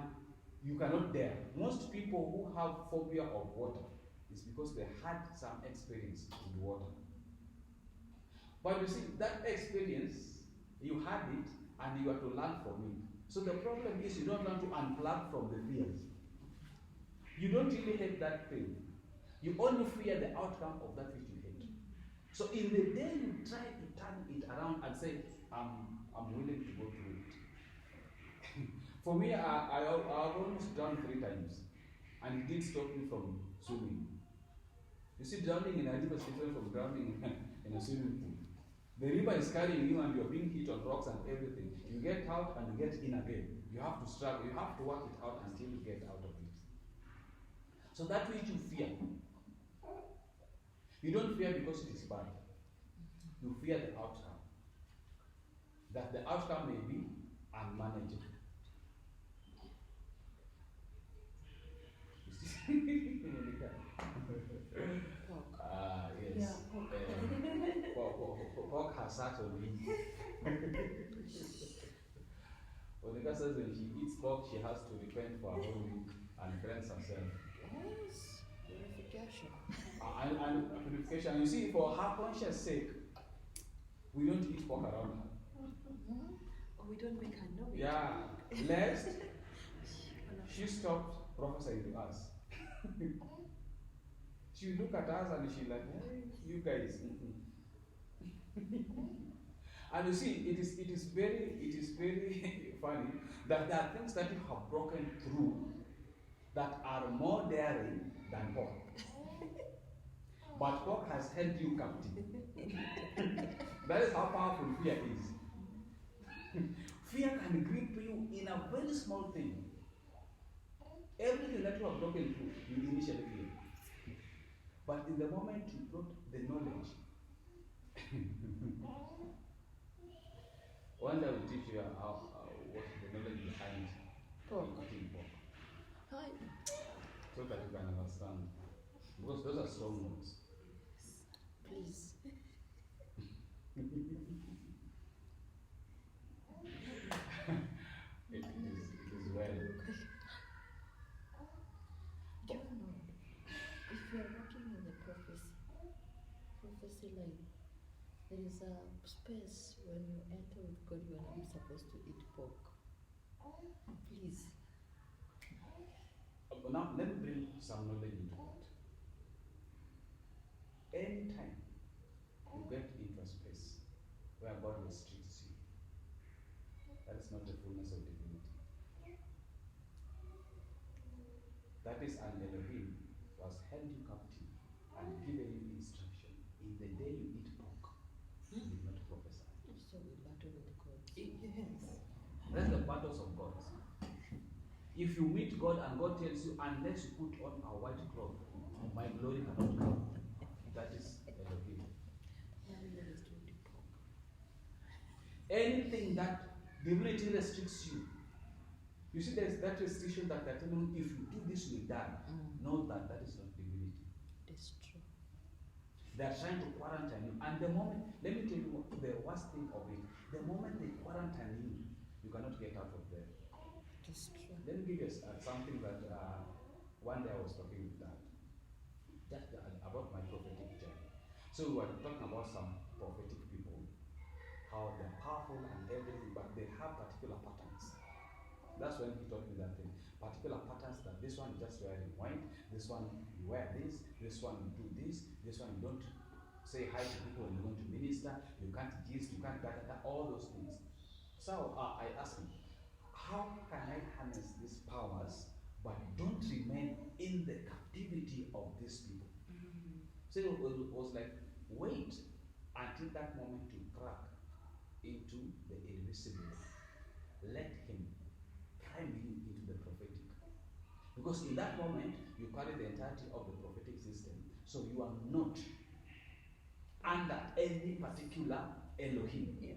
you cannot dare. Most people who have phobia of water is because they had some experience with water. But you see, that experience, you had it, and you have to learn from it. So the problem is you don't learn to unplug from the fears. You don't really hate that thing. You only fear the outcome of that which you hate. So in the day you try to turn it around and say, I'm willing to go through it. For me, I've almost drowned 3 times, and it did stop me from swimming. You see, drowning in a river is different from drowning in a swimming pool. The river is carrying you and you're being hit on rocks and everything. You get out and you get in again. You have to struggle, you have to work it out until you get out of it. So that which you fear, you don't fear because it is bad. You fear the outcome. That the outcome may be unmanageable. Yes. Pork has sat on me. Monica says when she eats pork, she has to repent for a whole week and cleanse herself. Yes, purification. And purification. You see, for her conscience sake, we don't eat pork around her. Or we don't make her know it. Yeah, lest she stopped prophesying to us. She look at us and she like, hey, you guys. And you see, it is very funny that there are things that you have broken through that are more daring than pork. But pork has held you captive. That is how powerful fear is. Fear can grip you in a very small thing. Everything that you have broken through, you initially fear. But in the moment you brought the knowledge, one day I will teach you how what the knowledge behind eating pork. Hi. So that you can understand. Because those are strong words. Please. It is well. Do you know, if you are working in the prophecy line, there is a space when you enter with God, you are not supposed to eat pork. Please. But now let me bring some knowledge into that. Anytime you get into a space where God restricts you, that is not the fullness of divinity. That is an Elohim who has held you captive and given you instruction. In the day you eat pork, you did not prophesy. So we battle with God. Yes. That's the battles of God. If you meet God and God tells you, unless you put on a white cloth, my glory cannot come. That is Elohim. Anything that divinity restricts you, you see there's that restriction that they're telling you, if you do this, you will die. Know that that is not divinity. It's true. They are trying to quarantine you. And the moment, let me tell you the worst thing of it, the moment they quarantine you, you cannot get out of there. It's true. Let me give you something that one day I was talking with Dad just about my prophetic journey. So we were talking about some prophetic people, how they're powerful and everything, but they have particular patterns. That's when he taught me that thing. Particular patterns that this one is just wearing white, this one you wear this one you do this one you don't say hi to people when you're going to minister, you can't gist, you can't all those things. So I asked him, how can I harness these powers but don't remain in the captivity of these people? So it was like, wait until that moment to crack into the invisible. Let him climb you into the prophetic. Because in that moment, you carry the entirety of the prophetic system. So you are not under any particular Elohim. Yeah.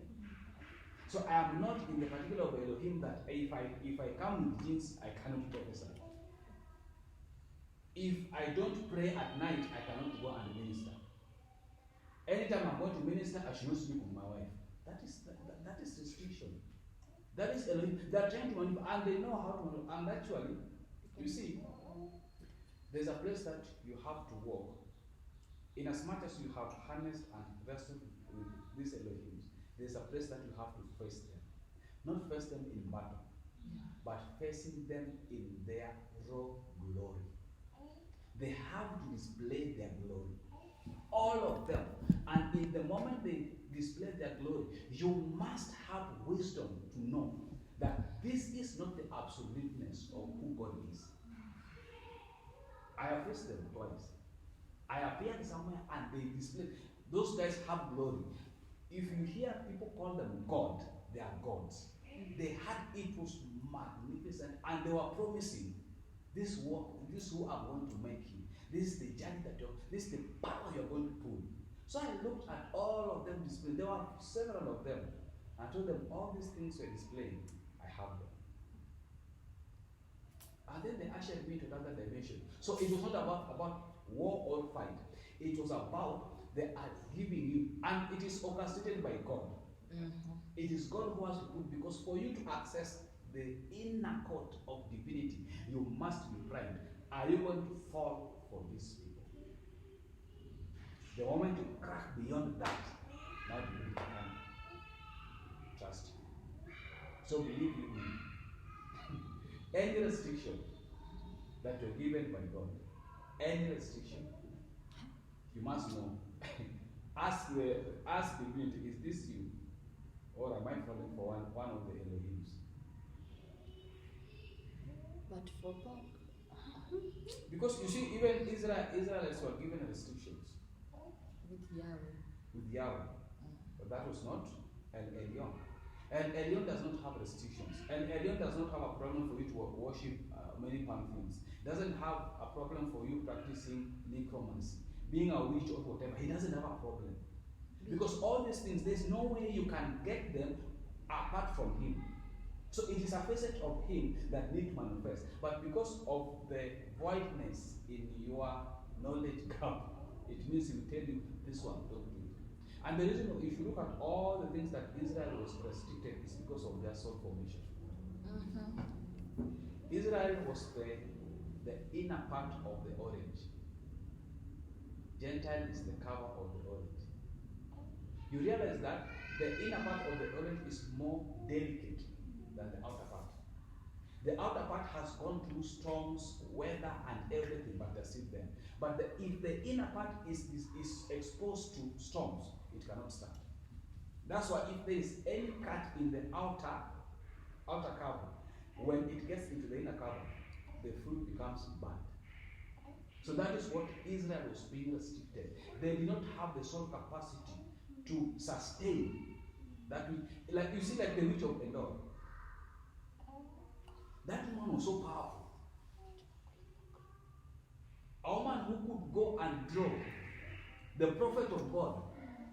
So I am not in the particular of Elohim that if I come with jeans, I cannot prophesy. If I don't pray at night, I cannot go and minister. Anytime I'm going to minister, I should not sleep with my wife. That is restriction. That is Elohim. They are trying to manipulate, and they know how to manipulate. And actually, you see, there's a place that you have to walk. In as much as you have harnessed and wrestled with these Elohims, there's a place that you have to face them. Not face them in battle, but facing them in their raw glory. They have to display their glory. All of them. And in the moment display their glory, you must have wisdom to know that this is not the absoluteness of who God is. I have faced them twice. I appeared somewhere and they display. Those guys have glory. If you hear people call them God, they are gods. They had, it was magnificent, and they were promising this work, this who I'm going to make you. This is the journey that this is the power you're going to pull. So I looked at all of them displayed. There were several of them. I told them all these things you're displaying, I have them. And then they ushered me to another dimension. So it was not about war or fight. It was about they are giving you, and it is orchestrated by God. Mm-hmm. It is God who has to put, because for you to access the inner court of divinity, you must be primed. Are you going to fall for these people? The moment you crack beyond that, now you can trust you. So believe you me, any restriction that you're given by God, any restriction, you must know. ask the divinity, is this you? Or am I falling for one of the Elohims? But for God. Because you see, even Israelites were given restrictions. With Yahweh. With Yahweh. But that was not an Elion. And Elion does not have restrictions. And Elion does not have a problem for you to worship many pantheons. Doesn't have a problem for you practicing necromancy, being a witch or whatever. He doesn't have a problem. Because all these things, there's no way you can get them apart from him. So it is a facet of him that need to manifest. But because of the voidness in your knowledge gap, it means he will tell you, this one, don't do it. And the reason, if you look at all the things that Israel was restricted, is because of their soul formation. Mm-hmm. Israel was the inner part of the orange. Gentile is the cover of the orange. You realize that the inner part of the orange is more delicate than the outer part. The outer part has gone through storms, weather, and everything, but they're still there. But if the inner part is exposed to storms, it cannot stand. That's why if there is any cut in the outer cover, when it gets into the inner cover, the fruit becomes bad. So that is what Israel was being restricted. They did not have the soul capacity to sustain that. Like you see, like the witch of Endor. That woman was so powerful. A woman who could go and draw the prophet of God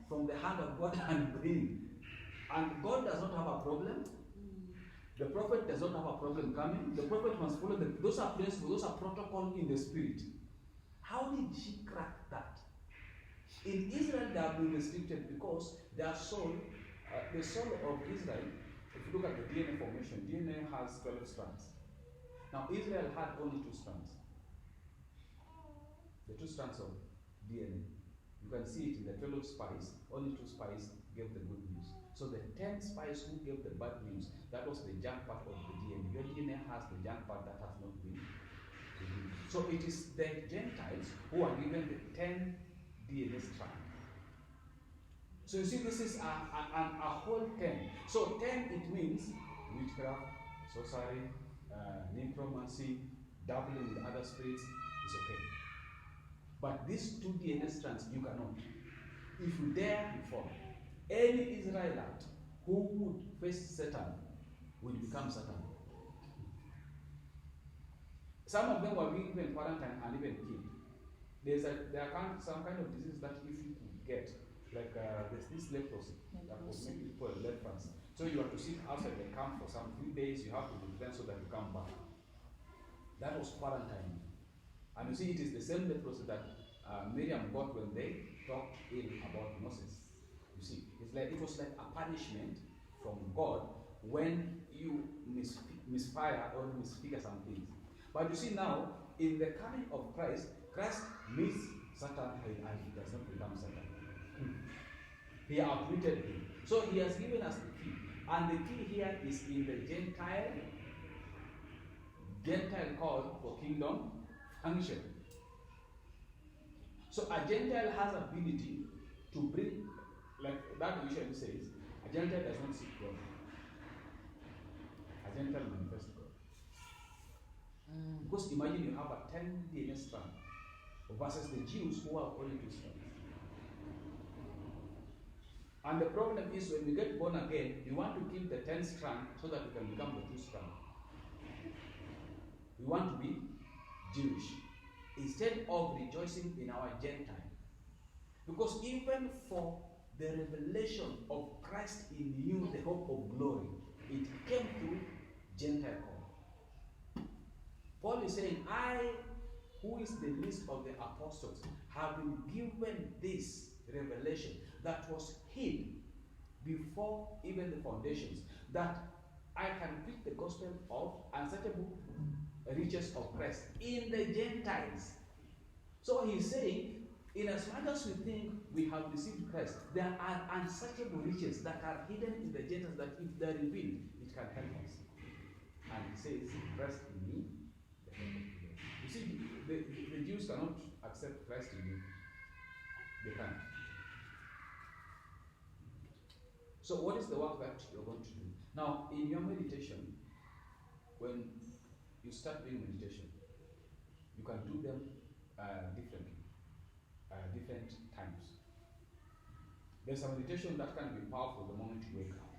from the hand of God and bring. And God does not have a problem. The prophet does not have a problem coming. The prophet must follow those are principles, those are protocol in the spirit. How did she crack that? In Israel, they have been restricted because their soul, the soul of Israel, if you look at the DNA formation, DNA has 12 strands. Now, Israel had only 2 strands. The 2 strands of DNA. You can see it in the 12 spies, only 2 spies gave the good news. So the 10 spies who gave the bad news, that was the junk part of the DNA. Your DNA has the junk part that has not been revealed. So it is the Gentiles who are given the 10 DNA strand. So you see, this is a whole 10. So 10, it means witchcraft, sorcery, necromancy, dabbling with other spirits is okay. But these 2 DNA strands, you cannot. If you dare, you fall. Any Israelite who would face Satan will become Satan. Some of them were being given quarantine and even killed. There are some kind of disease that if you could get, like there's this leprosy that will make people leprous. So you have to sit outside the camp for some few days, you have to be cleansed so that you come back. That was quarantine. And you see, it is the same leprosy that Miriam got when they talked in about Moses. You see, it was like a punishment from God when you misfire or misfigure some things. But you see now, in the coming of Christ meets Satan and he does not become Satan. He uprooted him. So he has given us the key. And the key here is in the Gentile call for kingdom function. So a Gentile has ability to bring like that usually says, a Gentile does not seek God. A Gentile manifests God. Because imagine you have a 10 DNA strand versus the Jews who have only 2 strands. And the problem is when we get born again, we want to keep the 10 strand so that we can become the 2 strand. We want to be Jewish instead of rejoicing in our Gentile. Because even for the revelation of Christ in you, the hope of glory, it came through Gentile call. Paul is saying, I, who is the least of the apostles, have been given this revelation that was hid before even the foundations, that I can preach the gospel of unsearchable riches of Christ in the Gentiles. So he's saying, in as much as we think we have received Christ, there are unsearchable riches that are hidden in the Gentiles that if they're revealed, it can help us. And he says, Christ in me, the hope of glory. You see, the Jews cannot accept Christ in you. They can't. So what is the work that you're going to do? Now, in your meditation, when you start doing meditation, you can do them differently, different times. There's a meditation that can be powerful the moment you wake up.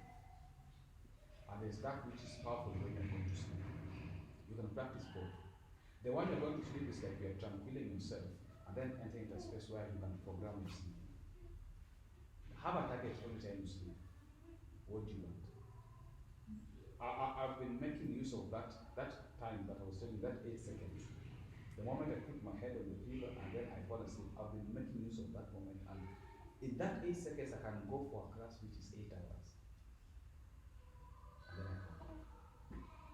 And there's that which is powerful when you're going to sleep. You can practice both. The one you're going to sleep is like you're tranquilizing yourself and then entering into a space where you can program your sleep. Have a target every time you sleep. What do you want? I've been making use of that time that I was telling you, that 8 seconds. The moment I put my head on the pillow and then I fall asleep, I've been making use of that moment. And in that 8 seconds, I can go for a class which is 8 hours. And then I come back.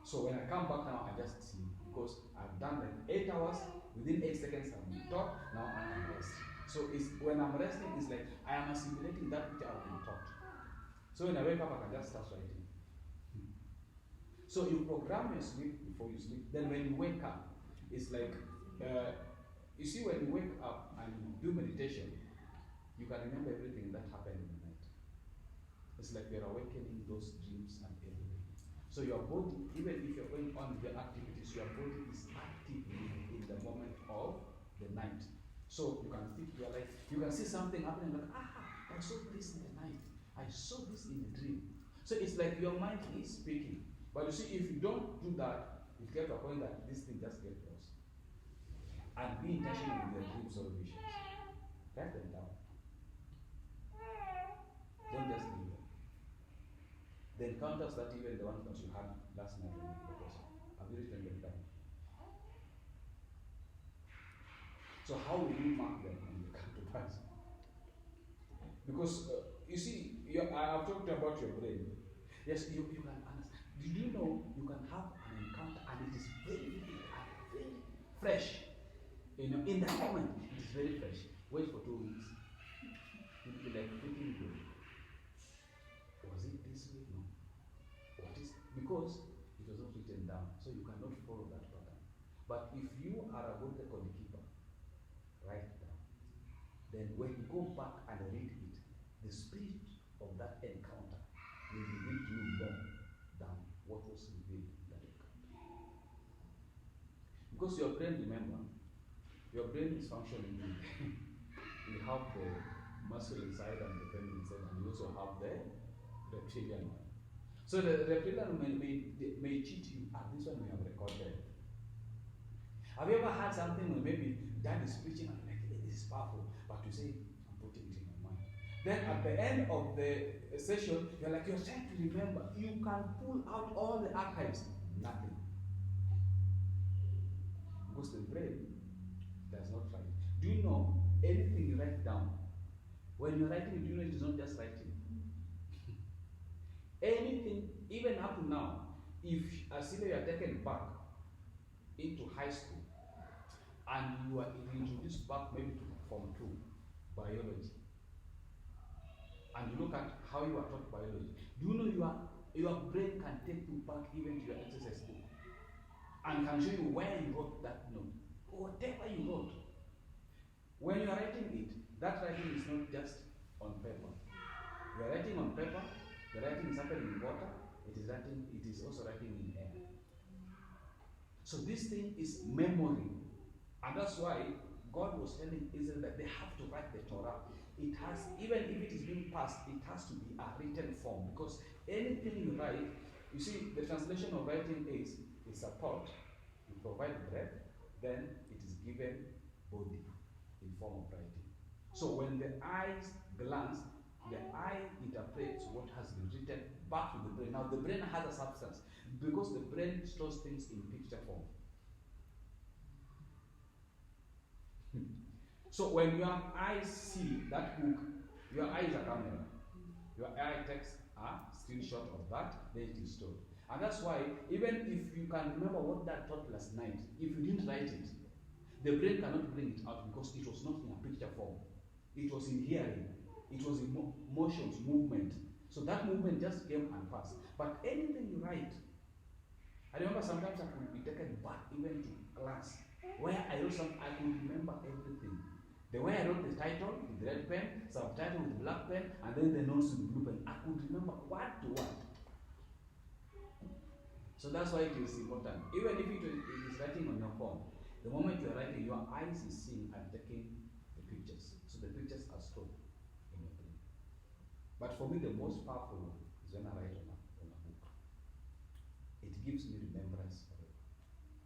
So when I come back now, I just sleep because I've done like 8 hours. Within 8 seconds, I'm taught. Now I can rest. So when I'm resting, it's like I am assimilating that which I've been taught. So when I wake up, I can just start writing. So you program your sleep before you sleep. Then when you wake up, it's like, you see when you wake up and you do meditation, you can remember everything that happened in the night. It's like you're awakening those dreams and everything. So your body, even if you're going on with your activities, your body is active in the moment of the night. So you can think, you're like, you can see something happening, like, I saw this in the night. I saw this in a dream. So it's like your mind is speaking. But you see, if you don't do that, it gets to a point that this thing just gets lost. And be intentional with your dreams or visions. Write them down. Don't just leave them. The encounters that even the ones that you had last night with the person, have you written them down? So how will you mark them when they come to pass? Because you see, I've talked about your brain. Yes, you can understand. Did you know you can have an encounter and it is very vivid and very fresh? In that moment, it is very fresh. Wait for 2 weeks. You'll be like thinking, was it this way? No. What is? Because it was not written down, so you cannot follow that pattern. But if you are a good record keeper, write it down. Then when you go back and read it, the spirit of that encounter will reveal to you more than what was revealed in that encounter. Because your brain, remember, your brain is functioning. You have the masculine side and the feminine side, and you also have the reptilian one. So the reptilian may cheat you, this one we have recorded. Have you ever had something where maybe dad is preaching and like, this is powerful, but you say, I'm putting it in my mind. Then at the end of the session, you're trying to remember. You can pull out all the archives. Nothing. Because the brain does not write. Do you know anything you write down? When you're writing, do you know it is not just writing? Anything, even up to now, if you are taken back into high school and you are introduced back maybe to Form 2 biology, and you look at how you are taught biology, do you know your brain can take you back even to your exercise book and can show you where you wrote that note, whatever you wrote. When you are writing it, that writing is not just on paper. You are writing on paper, the writing is happening in water, it is also writing in air. So this thing is memory. And that's why God was telling Israel that they have to write the Torah. It has, even if it is being passed, it has to be a written form. Because anything you write, you see, the translation of writing is a thought, you provide bread, then it is given body in form of writing. So when the eyes glance, the eye interprets what has been written back to the brain. Now the brain has a substance because the brain stores things in picture form. So when your eyes see that book, your eye is a camera. Your eye takes a screenshot of that, then it is stored. And that's why, even if you can remember what that thought last night, if you didn't write it, the brain cannot bring it out because it was not in a picture form. It was in hearing. It was in motions, movement. So that movement just came and passed. But anything you write, I remember sometimes I could be taken back even to class where I wrote something, I could remember everything. The way I wrote the title with red pen, subtitle with black pen, and then the notes with blue pen, I could remember word to word. So that's why it is important. Even if it is writing on your phone, the moment you are writing, your eyes is seeing and taking the pictures. So the pictures are stored in your brain. But for me, the most powerful one is when I write on a book. It gives me remembrance forever.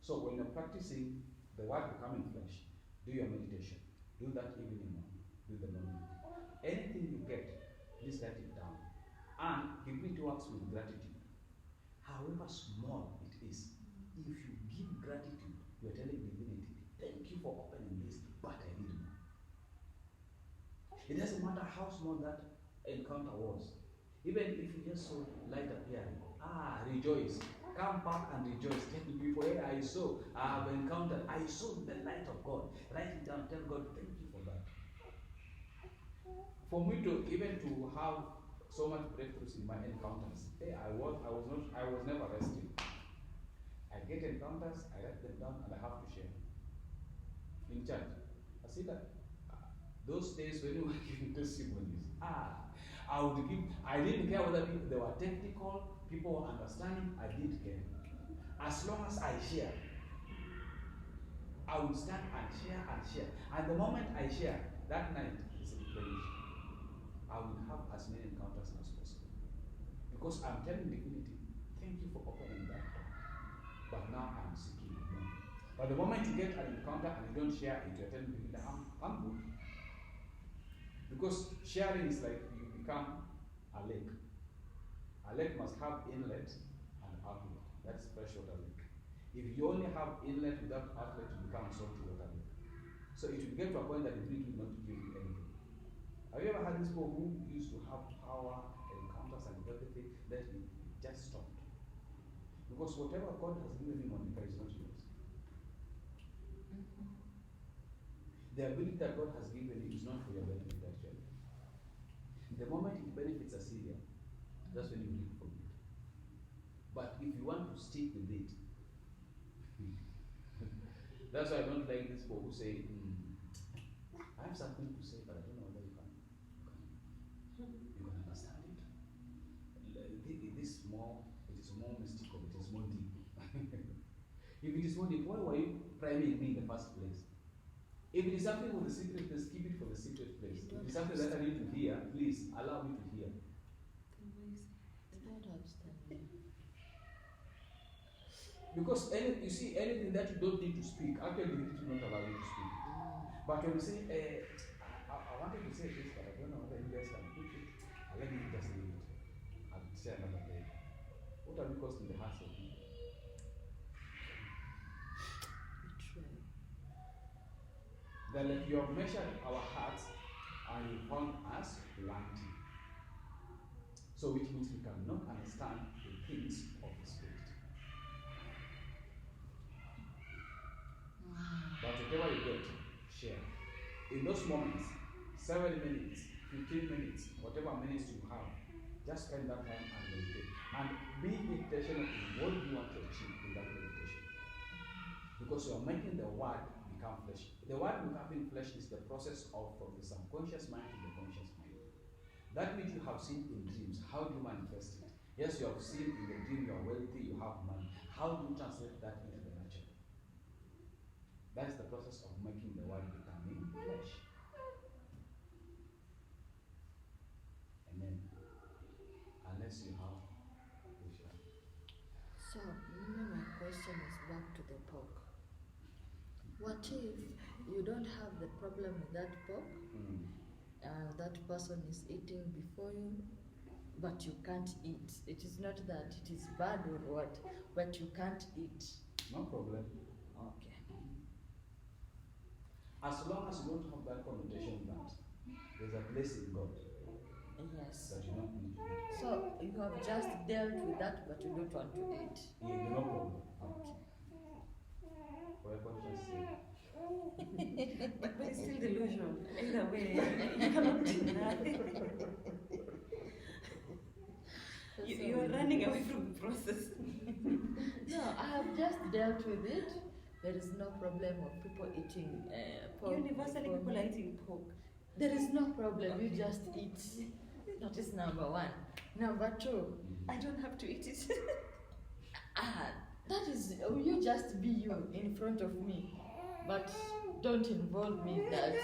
So when you're practicing the word becoming flesh, do your meditation. Do that evening one. Do the morning. Anything you get, please write it down. And it works with gratitude. However small it is, if you give gratitude, you're telling divinity, thank you for opening this, but I need more. It doesn't matter how small that encounter was. Even if you just saw light appearing, rejoice. Come back and rejoice. Tell the people, hey, I saw, I have encountered, I saw the light of God. Write it down, tell God, thank you for that. For me to even to have so much breakthroughs in my encounters, hey, I was never resting. I get encounters, I write them down, and I have to share. In church, I see that those days when we were giving testimonies, I didn't care whether they were technical, people were understanding, I didn't care. As long as I share, I would start and share and share. And the moment I share, that night is replenished. I will have as many encounters as possible. Because I'm telling divinity, thank you for opening that door. But now I'm seeking more. But the moment you get an encounter and you don't share it, you're telling divinity, I'm good. Because sharing is like you become a lake. A lake must have inlet and outlet. That's freshwater lake. If you only have inlet without outlet, you become a salty water lake. So it will get to a point that it will not give you anything. Have you ever had these people who used to have power, encounters, and everything, that it just stopped? Because whatever God has given him on the is not yours. Mm-hmm. The ability that God has given you is not for your benefit, actually. The moment it benefits Assyria, that's when you reap from it. But if you want to stick with it, that's why I don't like these people who say, I have something to say, but I don't know whether you can understand it. It is more mystical, it is more deep. If it is more deep, why were you priming me in the first place? If it is something for the secret place, keep it for the secret place. If it is something that I need to hear, please allow me to hear. Because you see, anything that you don't need to speak, actually it will not allow you to speak. But when you say, I wanted to say this, but I don't know whether you guys can put it, let me just leave it. I'll say another day. What are we causing the hearts of people? That like you have measured our hearts and you found us wanting. So which means we cannot understand the things of the Spirit. But whatever you get, share. In those moments, 7 minutes, 15 minutes, whatever minutes you have, just spend that time and meditate. And be intentional in what you want to achieve in that meditation. Because you are making the word become flesh. The word becoming flesh is the process of from the subconscious mind to the conscious mind. That which you have seen in dreams, how do you manifest it? Yes, you have seen in the dream you are wealthy, you have money. How do you translate that into the natural? That is the process of making the word becoming flesh. Amen. Unless you have a vision. So, my question is back to the pork. What if you don't have the problem with that pork? That person is eating before you, but you can't eat. It is not that it is bad or what, but you can't eat. No problem. Okay. As long as you don't have that connotation that there's a place in God Yes. that you don't need to eat. So you have just dealt with that, but you don't want to eat. Yeah, no problem. Okay. For your conscience sake. But it's still delusional. Either way, you cannot deny. You are running away from the process. No, I have just dealt with it. There is no problem of people eating pork. Universally, people are eating pork. There is no problem, you just eat. That is number one. Number two, I don't have to eat it. that is, you just be you in front of me. But don't involve me in that.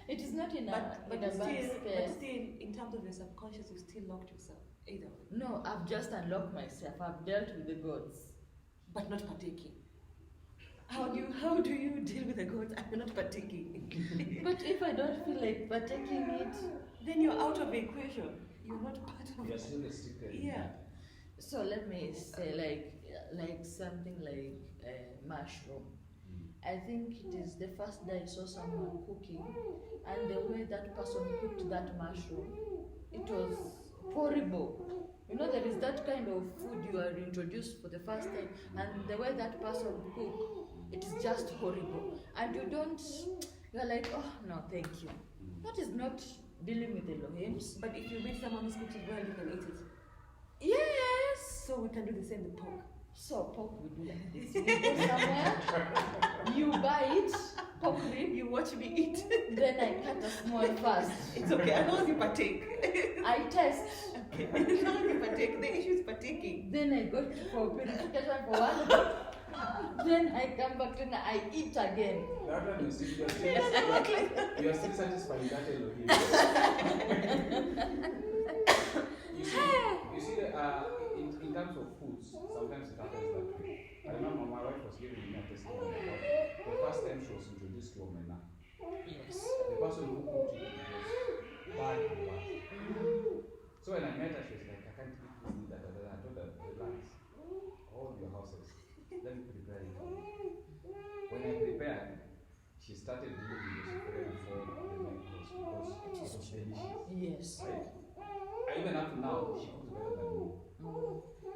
It is not in a bad space. But still, in terms of your subconscious, you still locked yourself. Either way. No, I've just unlocked myself. I've dealt with the gods. But not partaking. How do you deal with the gods and you're not partaking? But if I don't feel like partaking it, then you're out of the equation. You're not part of You're it. still restricted. Yeah. so let me say like something like mushroom. I think it is the first day I saw someone cooking, and the way that person cooked that mushroom, it was horrible. You know, there is that kind of food you are introduced for the first time, and the way that person cook, it is just horrible. And you're like, oh no, thank you. That is not dealing with Elohims. But if you meet someone who's cooked it well, you can eat it. Yes! So we can do the same with pork. So pork we do like this. You go somewhere, you buy it, pork rib, You watch me eat. then I cut a small first. It's okay, as long as you partake. I test, Okay, as long as you partake. The issue is partaking. then I go for purification for 1 week, then I come back and I eat again. That one you're still satisfied with that Elohim. you see in terms of foods, sometimes it happens that way. I remember my wife was giving me a testimony about the first time she was introduced to omena. Yes. The person who cooked it was bad and bad. So when I met her, she was like, I can't eat this, da, da, da. I told her, relax, all your houses, let me prepare it for you. When I prepared, she started doing the preparing for the night course because it was delicious. Yes. Right? Even up to now, she cooks better than me.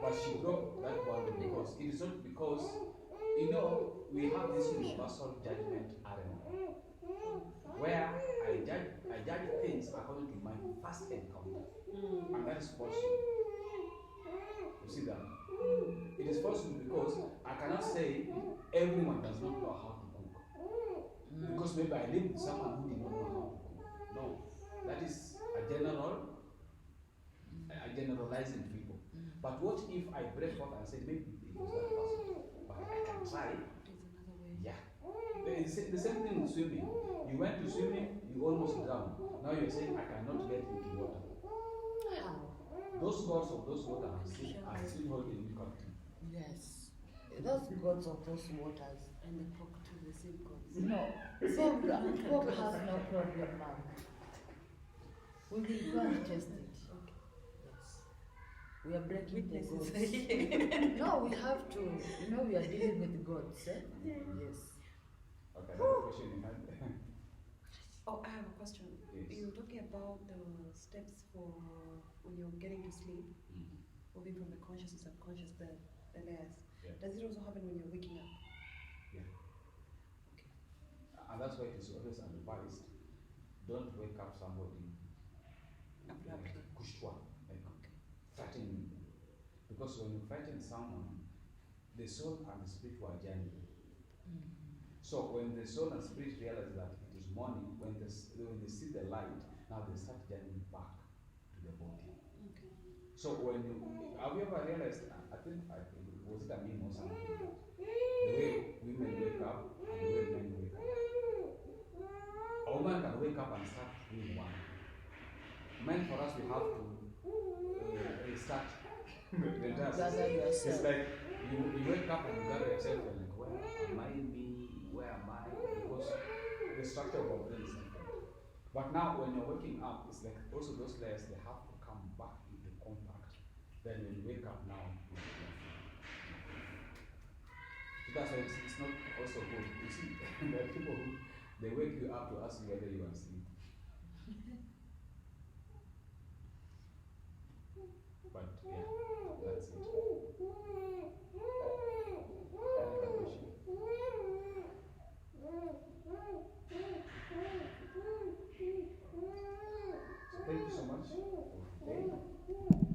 But she broke that boundary because it is not because, you know, we have this universal judgment arena where I judge things according to my first encounter. And that is falsehood. You see that? It is falsehood because I cannot say everyone does not know how to cook. Because maybe I live with someone who did not know how to cook. No. That is generalizing people. But what if I break forth and say maybe it was that person, but I can try? There's another way. Yeah. The same thing with swimming. You went to swimming, you almost drowned. Now you're saying I cannot get into water. How? Those gods of those waters are still holding you captive. Yes. Those gods of those waters. And the pork too, the same gods. No. Pork has no problem now. We will go and test it. Okay. Yes. We are breaking the gods. Witnesses. No, we have to. You know, we are dealing with gods. Yes. Okay, that's the question you had. Oh, I have a question. Yes. You were talking about the steps for when you're getting to sleep, moving from the conscious to subconscious, the layers. Yeah. Does it also happen when you're waking up? Yeah. Okay. And that's why it is always advised. Don't wake up somebody Abruptly. kushwa, like Okay. threatening them. Because when you threaten someone, the soul and the spirit were journeying. So when the soul and spirit realize that it is morning, when they see the light, now they start journeying back to the body. Okay. So when you, have you ever realized, I think, was it a meme or something, the way women wake up and the way men wake up. A woman can wake up and start doing one. Men, for us, we have to restart the entire system. It's like you wake up and you gather yourself and like, where am I me? Where am I? Because the structure of our brain is different. But now when you're waking up, it's like also those layers, they have to come back into contact. Then when you wake up now, so that's why it's not also good. You see, there are people who, they wake you up to ask you whether you are asleep. But yeah, that's it. Another question? So thank you so much for today.